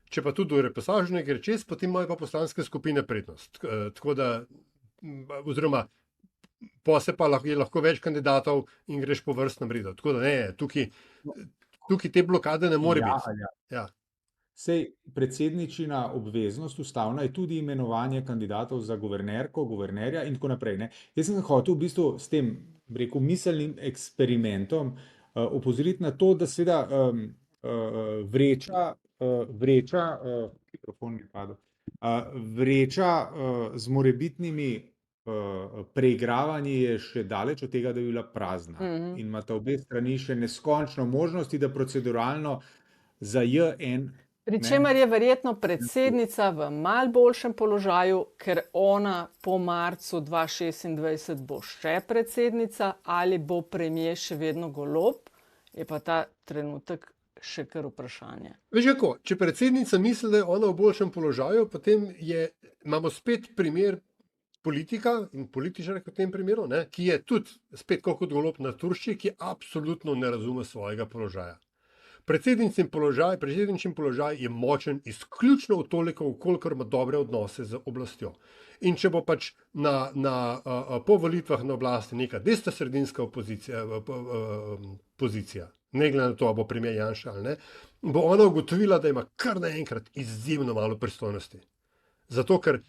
če pa tudi do repesažu ne gre čez, potem imajo pa poslanske skupine prednost. Tako da, oziroma, je lahko več kandidatov in greš po vrstnem redu. Tako da tukaj te blokade ne more biti. Ja. Sej predsedničina obveznost ustavna je tudi imenovanje kandidatov za guvernerko, guvernerja in tako naprej. Ne. Jaz sem hotel v bistvu s tem, rekel, miselnim eksperimentom opozoriti na to, da seveda vreča z morebitnimi preigravanji je še daleč od tega, da bi bila prazna. In imata obe strani še neskončno možnosti, da proceduralno za JN. Pri čemer je verjetno predsednica v mal boljšem položaju, ker ona po marcu 2026 bo še predsednica ali bo premier še vedno Golob, je pa ta trenutek še kar vprašanje. Veš kako, če predsednica misli, da je ona v boljšem položaju, potem imamo spet primer politika in političarka v tem primeru, ne, ki je tudi spet kot Golob na turšči, ki absolutno ne razume svojega položaja. Predsedničin položaj je močen izključno v toliko, kolikor ima dobre odnose z oblastjo. In če bo pač po volitvah na oblasti neka desnosredinska pozicija, ne glede na to, ali bo premier Janša ali ne, bo ona ugotovila, da ima kar naenkrat izjemno malo pristojnosti. Zato, ker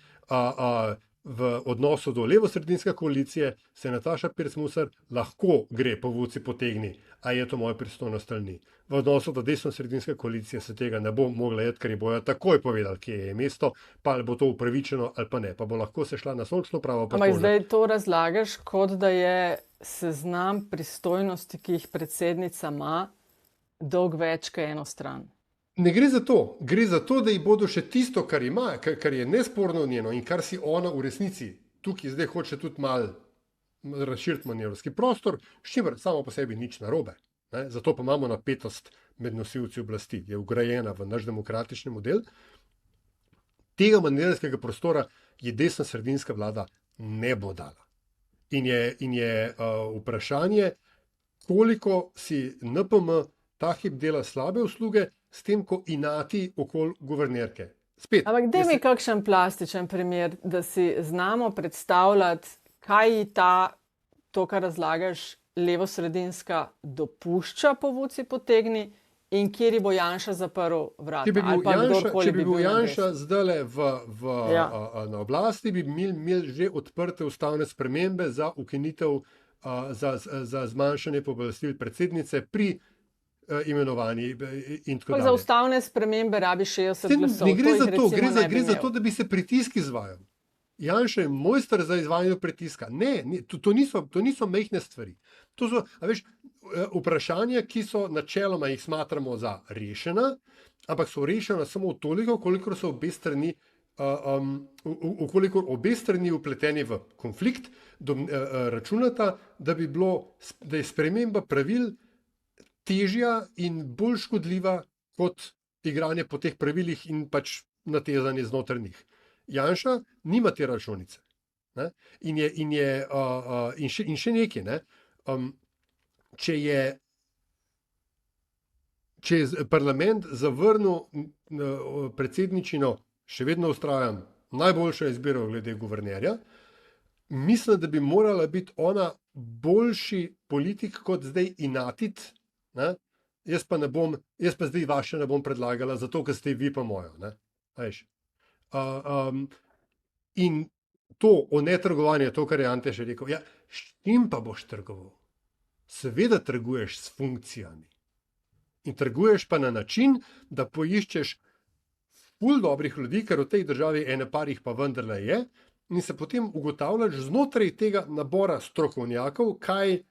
v odnosu do levosredinske koalicije se Nataša Pirc Musar lahko gre po vuci potegni, a je to moja pristojnost ali ni. V odnosu do desnosredinske koalicije se tega ne bo mogla jeti, ker ji bojo takoj povedali, kje je mesto, pa ali bo to upravičeno ali pa ne. Pa bo lahko se šla na sončno pravo. Ampak zdaj to razlagaš, kot da je seznam pristojnosti, ki jih predsednica ima, dolg več kot eno stran. Ne gre za to. Gre za to, da ji bodo še tisto, kar ima, kar je nesporno njeno in kar si ona v resnici tukaj zdaj hoče tudi malo razširiti manevrski prostor, s čimer samo po sebi nič narobe. Ne? Zato pa imamo napetost med nosilci oblasti, je vgrajena v naš demokratični model. Tega manevrskega prostora je desnosredinska vlada ne bo dala. In je vprašanje, koliko si NPM ta hip dela slabe usluge, s tem, ko inati okoli guvernerke. Spet. Ampak daj mi kakšen plastičen primer, da si znamo predstavljati, kaj ji to, kar razlagaš, levosredinska dopušča po vuci potegni in kjer ji bo Janša zaprl vrata. Če bi bil Janša zdajle na oblasti, bi imeli že odprte ustavne spremembe za ukinitev, za zmanjšanje pooblastil predsednice pri imenovani in tako dalje. Za ustavne spremembe rabi 60 glasov. Ne gre za to, gre za to, da bi se pritisk izvajal. Janša je mojster za izvajanje pritiska. Ne, to niso majhne stvari. To so, vprašanja, ki so načeloma jih smatramo za rešena, ampak so rešena samo toliko, kolikor so obe strani obe strani vpleteni v konflikt, računata, da je sprememba pravil težja in bolj škodljiva kot igranje po teh pravilih in pač natezanje znotraj njih. Janša nima te računice. Ne? In še nekaj. Ne? Če je parlament zavrnil predsedničino, še vedno vztrajam, najboljša izbira glede guvernerja, mislim, da bi morala biti ona boljši politik kot zdaj inatit. Ne? Jaz pa zdaj vaše ne bom predlagala, zato ker ste vi pa mojo. Ne? In to o netrgovanju, to, kar je Ante še rekel, ja, s čim pa boš trgoval? Seveda trguješ s funkcijami. In trguješ pa na način, da poiščeš ful dobrih ljudi, ker v tej državi ene par jih pa vendarle je, in se potem ugotavljaš znotraj tega nabora strokovnjakov, kaj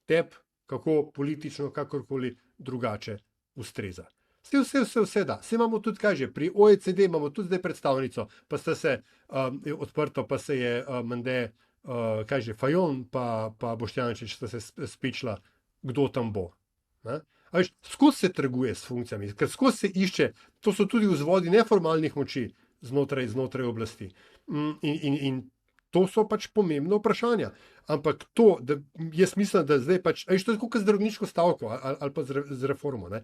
tebi, kako politično, kakorkoli drugače ustreza. Vse da. Vse imamo tudi, kaj že, pri OECD imamo tudi zdaj predstavnico, pa sta se odprto, pa se je mende, kaj že, Fajon pa Boštjančič sta se spičila, kdo tam bo. Skozi se trguje s funkcijami, ker skozi se išče, to so tudi vzvodi neformalnih moči znotraj oblasti. In to so pač pomembna vprašanja. Ampak to, da jaz mislim, da zdaj pač, to je tako kot zdravniško stavko ali pa z reformo. Ne?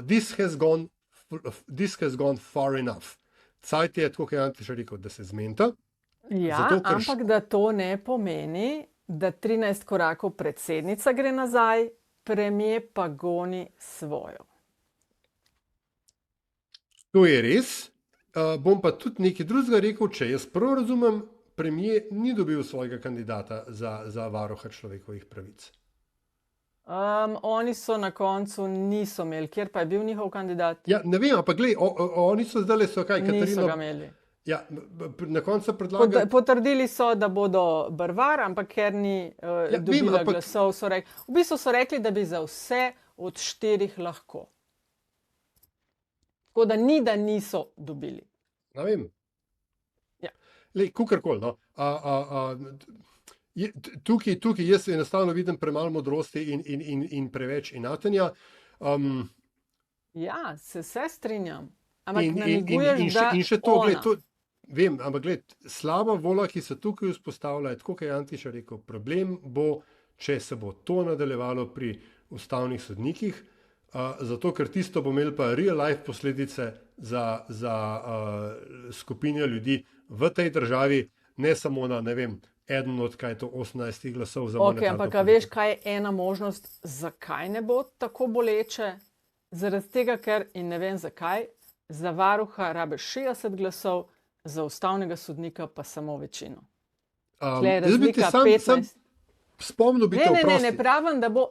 This has gone far enough. Cajt je, tako kot je Antiša rekel, da se zmenta. Ja, zato, ampak da to ne pomeni, da 13 korakov predsednica gre nazaj, premier pa goni svojo. To je res. Bom pa tudi nekaj drugega rekel, če jaz prav razumem, premier ni dobil svojega kandidata za varuha človekovih pravic. Oni so na koncu niso imeli, kjer pa je bil njihov kandidat? Ja, ne vem, ampak glej, oni so zdaj so kaj, Katarina... Niso ga imeli. Ja, na koncu predlaga... Potrdili so, da bodo Brvar, ampak ker ni dobila glasov, so rekli, v bistvu so rekli, da bi za vse od 4 lahko. Tako da niso dobili. Ne vem. Ja. Lej, kukorkoli, no. Tukaj jaz enostavno vidim premalo modrosti in preveč inatenja. Ja, se strinjam. Ampak namiguješ, da in še to, ona. Gled, to, vem, ampak gled, slaba vola, ki se tukaj vzpostavlja, je tako, kot je Antiša rekel, problem bo, če se bo to nadaljevalo pri ustavnih sodnikih, zato ker tisto bo imel pa real life posledice za skupine ljudi v tej državi, ne samo na, ne vem, eden od kaj to 18 glasov za monetarno politiko. Ampak veš, kaj je ena možnost, zakaj ne bo tako boleče? Zaradi tega, ker, in ne vem zakaj, za varuha rabiš 60 glasov, za ustavnega sodnika pa samo večino. Tle je razlika 15. Spomnil bi te oprosti. Ne pravim, da bo,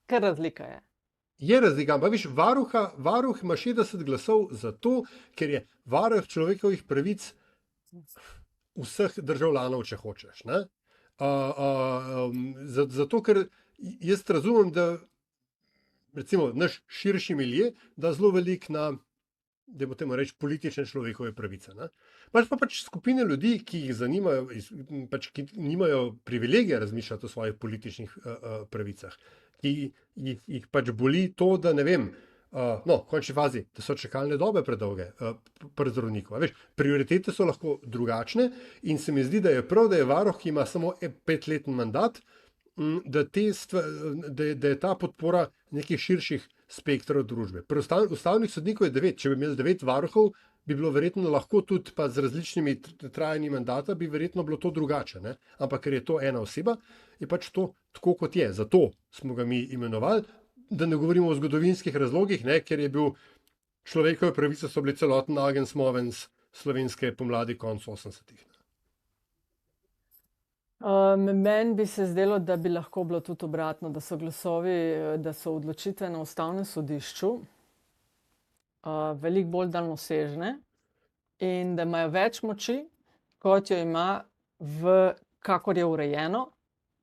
kar razlika je. Je razlika, ampak viš, varuh ima 60 glasov zato, ker je varuh človekovih pravic vseh državljanov, če hočeš. Ne? Zato, ker jaz razumem, da recimo naš širši milje, da zelo velik na, da bo temu reči, politične človekove pravice. Ne? Pač pa skupine ljudi, ki jih zanimajo, pač, ki nimajo privilegija razmišljati o svojih političnih pravicah, ki jih pač boli to, da ne vem, v končni fazi, da so čakalne dobe predolge pri zdravniku. Veš, prioritete so lahko drugačne in se mi zdi, da je prav, da je varuh, ki ima samo 5-letni mandat, da je ta podpora nekih širših spektrov družbe. Pri ustavnih sodnikov je 9, če bi imeli 9 varuhov, bi bilo verjetno lahko tudi pa z različnimi trajanji mandata, bi verjetno bilo to drugače. Ne? Ampak ker je to ena oseba, je pač to tako, kot je. Zato smo ga mi imenovali, da ne govorimo o zgodovinskih razlogih, ne? Ker je bil človekove pravice so bili celoten agens movens slovenske pomladi konc 80-ih. Meni bi se zdelo, da bi lahko bilo tudi obratno, da so glasovi, da so odločitve na ustavnem sodišču veliko bolj daljnosežne in da imajo več moči, kot jo ima kakor je urejeno,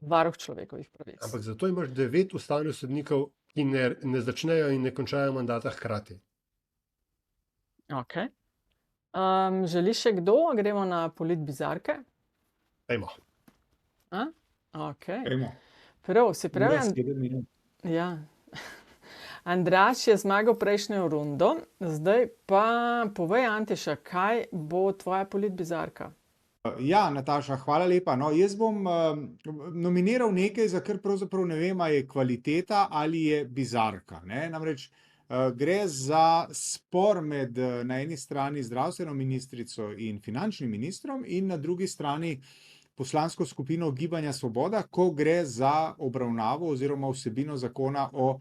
varuh človekovih pravic. Ampak zato imaš 9 ustavnih sodnikov, ki ne začnejo in ne končajo mandata hkrati. Ok. Želi še kdo? Gremo na politbizarke? Ajmo. Ok. Ajmo. Prav, se pravi. Ja. Andraž je zmagal prejšnjo rundo, zdaj pa povej, Antiša, kaj bo tvoja politbizarka? Ja, Nataša, hvala lepa. No, jaz bom nominiral nekaj, za kar pravzaprav ne vem, ali je kvaliteta ali je bizarka. Ne? Namreč gre za spor med na eni strani zdravstveno ministrico in finančnim ministrom in na drugi strani poslansko skupino Gibanja Svoboda, ko gre za obravnavo oziroma vsebino zakona o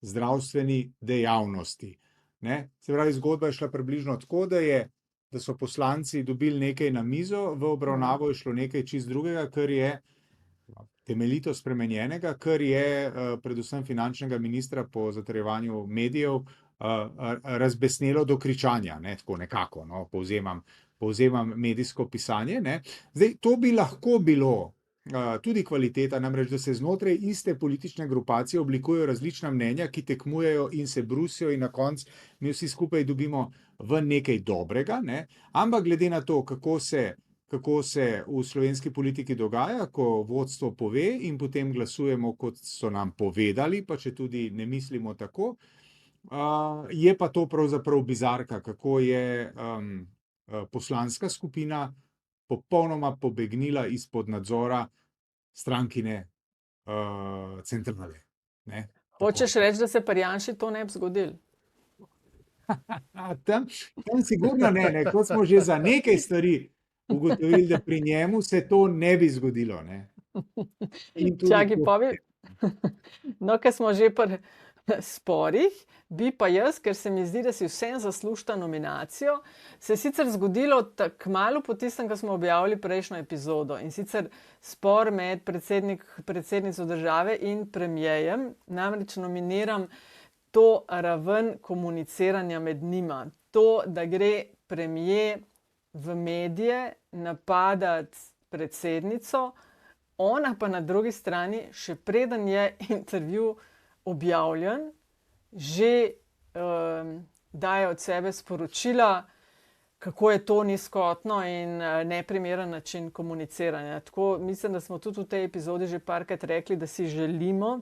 zdravstveni dejavnosti. Ne? Se pravi, zgodba je šla približno tako, da so poslanci dobili nekaj na mizo, v obravnavo je šlo nekaj čist drugega, kar je temeljito spremenjenega, kar je predvsem finančnega ministra po zatrjevanju medijev razbesnelo do kričanja, ne? Tako nekako, no? Povzemam medijsko pisanje. Ne? Zdaj, to bi lahko bilo tudi kvaliteta, namreč, da se znotraj iste politične grupacije oblikujejo različna mnenja, ki tekmujejo in se brusijo in na koncu mi vsi skupaj dobimo v nekaj dobrega, ne? Ampak glede na to, kako se v slovenski politiki dogaja, ko vodstvo pove in potem glasujemo, kot so nam povedali, pa če tudi ne mislimo tako, je pa to pravzaprav bizarka, kako je poslanska skupina popolnoma pobegnila izpod nadzora strankine centrale. Ne? Hočeš reči, da se pri Janši to ne bi zgodilo? Tam sigurno ne. Kot smo že za nekaj stvari ugotovili, da pri njemu se to ne bi zgodilo. Ne? Čakaj, povi. No, ker smo že sporih, bi pa jaz, ker se mi zdi, da si vsem zaslužita nominacijo, se je sicer zgodilo tako malo po tistem, ko smo objavili prejšnjo epizodo, in sicer spor med predsednico države in premierjem, namreč nominiram to raven komuniciranja med njima. To, da gre premier v medije napadati predsednico, ona pa na drugi strani, še preden je intervju objavljen, že daje od sebe sporočila, kako je to nizkotno in neprimeren način komuniciranja. Tako mislim, da smo tudi v tej epizodi že parkrat rekli, da si želimo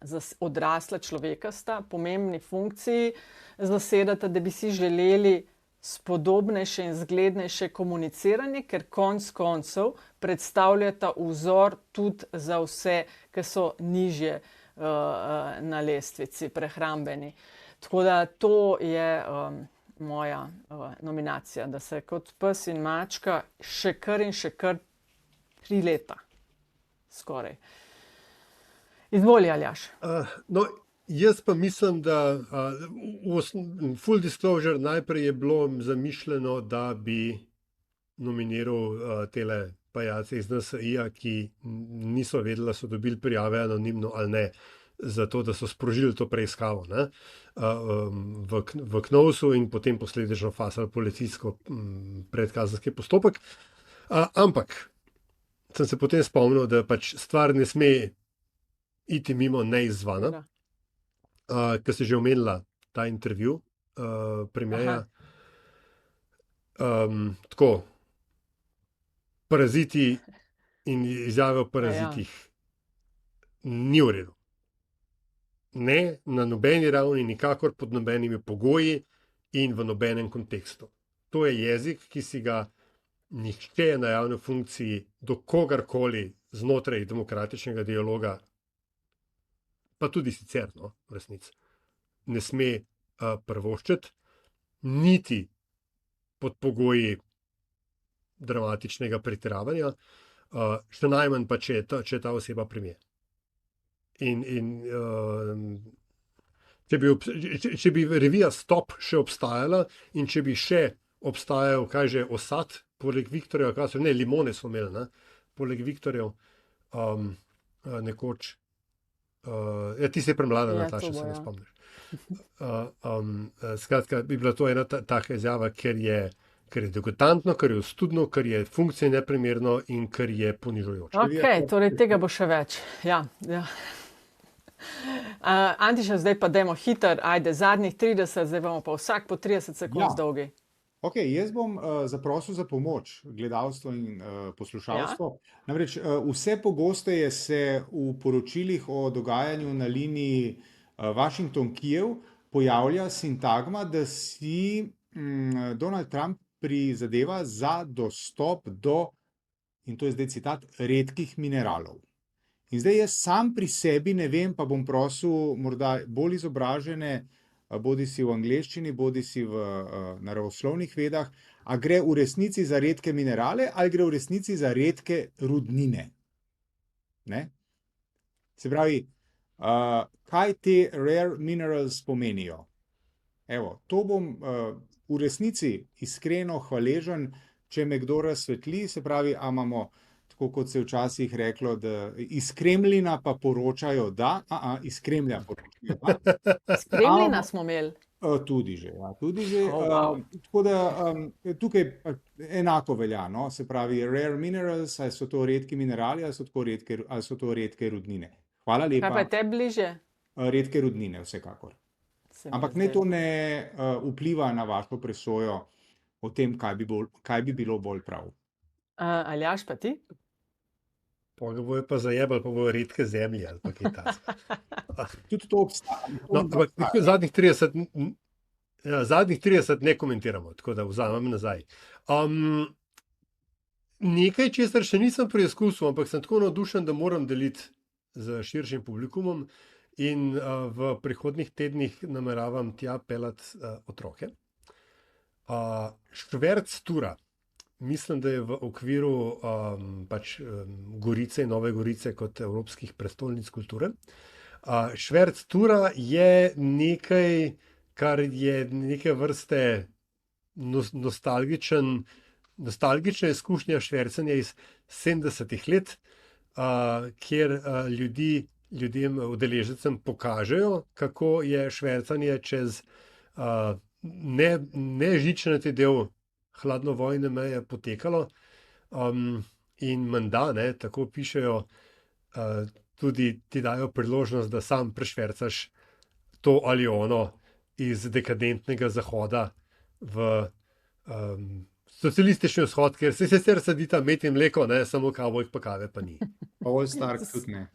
za odrasla človeka sta pomembni funkciji zasedata, da bi si želeli spodobnejše in zglednejše komuniciranje, ker konc koncev predstavljata vzor tudi za vse, ki so nižje na lestvici prehrambeni. Tako da to je moja nominacija, da se kot pes in mačka še kar 3 leta skoraj. Izvoli, Aljaž. No, jaz pa mislim, da full disclosure najprej je bilo zamišljeno, da bi nominiral tele pajace iz NSI-ja, ki niso vedeli, da so dobili prijave anonimno ali ne, zato da so sprožili to preiskavo, ne, v KNOVS-u in potem posledično fasali policijsko predkazenski postopek. Ampak sem se potem spomnil, da pač stvar ne sme iti mimo neizzvana, ker si že omenila ta intervju premierja. Tako, paraziti in izjave o parazitih ni v redu. Ne na nobeni ravni, nikakor pod nobenimi pogoji in v nobenem kontekstu. To je jezik, ki si ga nihče na javni funkciji do kogarkoli znotraj demokratičnega dialoga, pa tudi sicer, no, v resnici, ne sme privoščiti, niti pod pogoji dramatičnega pretiravanja, še najmanj pa, če je ta oseba premier. Če bi revija Stop še obstajala in če bi še obstajal, kaj že, Osad, poleg Viktorjev, ne, Limone smo imeli, ne, poleg Viktorjev, nekoč, ti si premlada, Nataša, se ne spomniš. Skratka, bi bila to ena taka izjava, ker je degutantno, ker je ostudno, ker je funkcija neprimerno in ker je ponižujoče. Ok, torej tega bo še več. Ja. Antiša, zdaj pa dajmo hiter, ajde, zadnjih 30, zdaj bomo pa vsak po 30 sekund dolgi. Ok, jaz bom zaprosil za pomoč gledalstvo in poslušalstvo. Namreč vse pogosteje se v poročilih o dogajanju na liniji Washington-Kijev pojavlja sintagma, da si Donald Trump prizadeva za dostop do, in to je zdaj citat, redkih mineralov. In zdaj jaz sam pri sebi ne vem, pa bom prosil morda bolj izobražene, bodi si v angleščini, bodi si v naravoslovnih vedah, a gre v resnici za redke minerale ali gre v resnici za redke rudnine. Ne? Se pravi, kaj te rare minerals pomenijo? Evo, to bom v resnici iskreno hvaležen, če me kdo razsvetli, se pravi, a imamo, tako kot se včasih reklo, da iz Kremlina pa poročajo, da, iz Kremlja poročajo, da. Iz Kremlina smo imeli. Tudi že, ja, tudi že. Tako da tukaj enako velja, no, se pravi, rare minerals, ali so to redki minerali, ali so to redke rudnine. Hvala lepa. Kaj pa je te bliže? Redke rudnine, vsekakor. Ampak ne to ne vpliva na vašo presojo o tem, kaj bi bilo bolj prav. Aljaž, pa ti? Pa ga bojo pa zajebali, pa bojo redke zemlje ali pa kaj takega. Tudi to obstaja. No, ampak zadnjih 30 ne komentiramo, tako da vzamem nazaj. Nekaj, česar še nisem preizkusil, ampak sem tako navdušen, da moram deliti z širšim publikumom in v prihodnjih tednih nameravam tja peljati otroke. Šverc tura. Mislim, da je v okviru Gorice in Nove Gorice kot evropskih prestolnic kulture. Šverc-tura je nekaj, kar je neke vrste nostalgična izkušnja švercanja iz 70-ih let, kjer ljudem, udeležencem pokažejo, kako je švercanje čez nežičnati del hladnovojne meje potekalo. In menda, tako pišejo, tudi ti dajo priložnost, da sam prešvercaš to ali ono iz dekadentnega zahoda v socialistični vzhod, kjer se sicer sadita med in mleko, samo kavbojk pa kave pa ni. All Star tudi ne.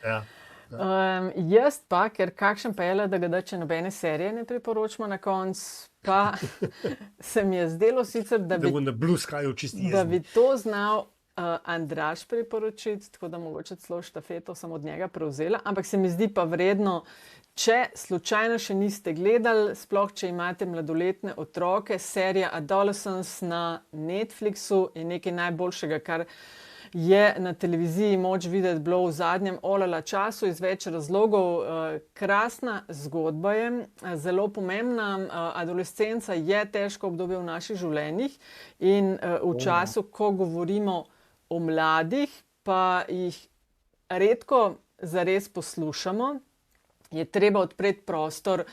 Ja. Jaz pa, ker kakšen pa je LDGD, če nobene serije ne priporočimo na koncu, pa se mi je zdelo sicer, da bi to znal Andraž priporočiti, tako da mogoče celo štafeto sem od njega prevzela, ampak se mi zdi pa vredno, če slučajno še niste gledali, sploh če imate mladoletne otroke, serija Adolescence na Netflixu je nekaj najboljšega, kar je na televiziji moč videti bilo v zadnjem olala času iz več razlogov. Krasna zgodba je, zelo pomembna. Adolescenca je težko obdobje v naših življenjih in v času, ko govorimo o mladih, pa jih redko zares poslušamo, je treba odpreti prostor,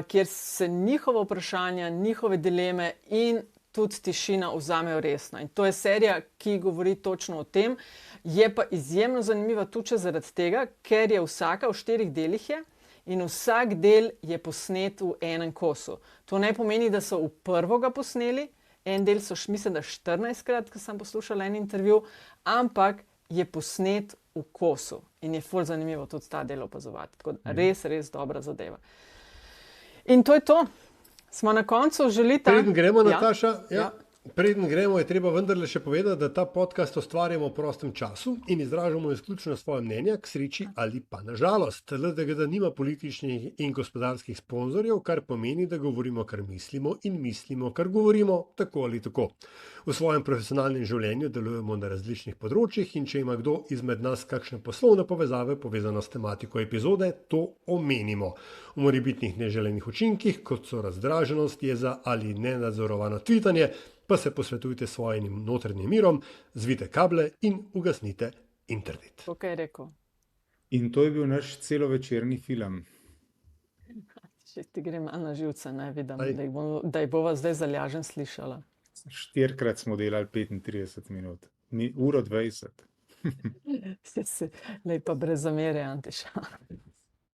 kjer se njihova vprašanja, njihove dileme in tudi tišina vzamejo resno. In to je serija, ki govori točno o tem. Je pa izjemno zanimiva tudi zaradi tega, ker je vsaka v 4 delih je in vsak del je posnet v enem kosu. To ne pomeni, da so v prvoga posneli, en del so mislim, da 14-krat, ko sem poslušala en intervju, ampak je posnet v kosu in je ful zanimivo tudi ta del opazovati. Tako da res, res dobra zadeva. In to je to. Smo na koncu, želite? Preden gremo, Nataša, preden gremo, je treba vendarle še povedati, da ta podcast ustvarjamo v prostem času in izražamo izključno svoje mnenja, k sreči ali pa na žalost. LDGD nima političnih in gospodarskih sponzorjev, kar pomeni, da govorimo, kar mislimo in mislimo, kar govorimo, tako ali tako. V svojem profesionalnem življenju delujemo na različnih področjih in če ima kdo izmed nas kakšne poslovne povezave povezano s tematiko epizode, to omenimo. V morebitnih neželenih učinkih, kot so razdraženost, jeza ali nenadzorovano tvitanje, pa se posvetujte s svojim notranjim mirom, zvite kable in ugasnite internet. To, kaj je rekel. In to je bil naš celovečerni film. Če ti gre malo na živce, ne vidim, da jih bova zdaj zalažen slišala. 4-krat smo delali 35 minut. 1:20. Lepa brez zamere, Antiša.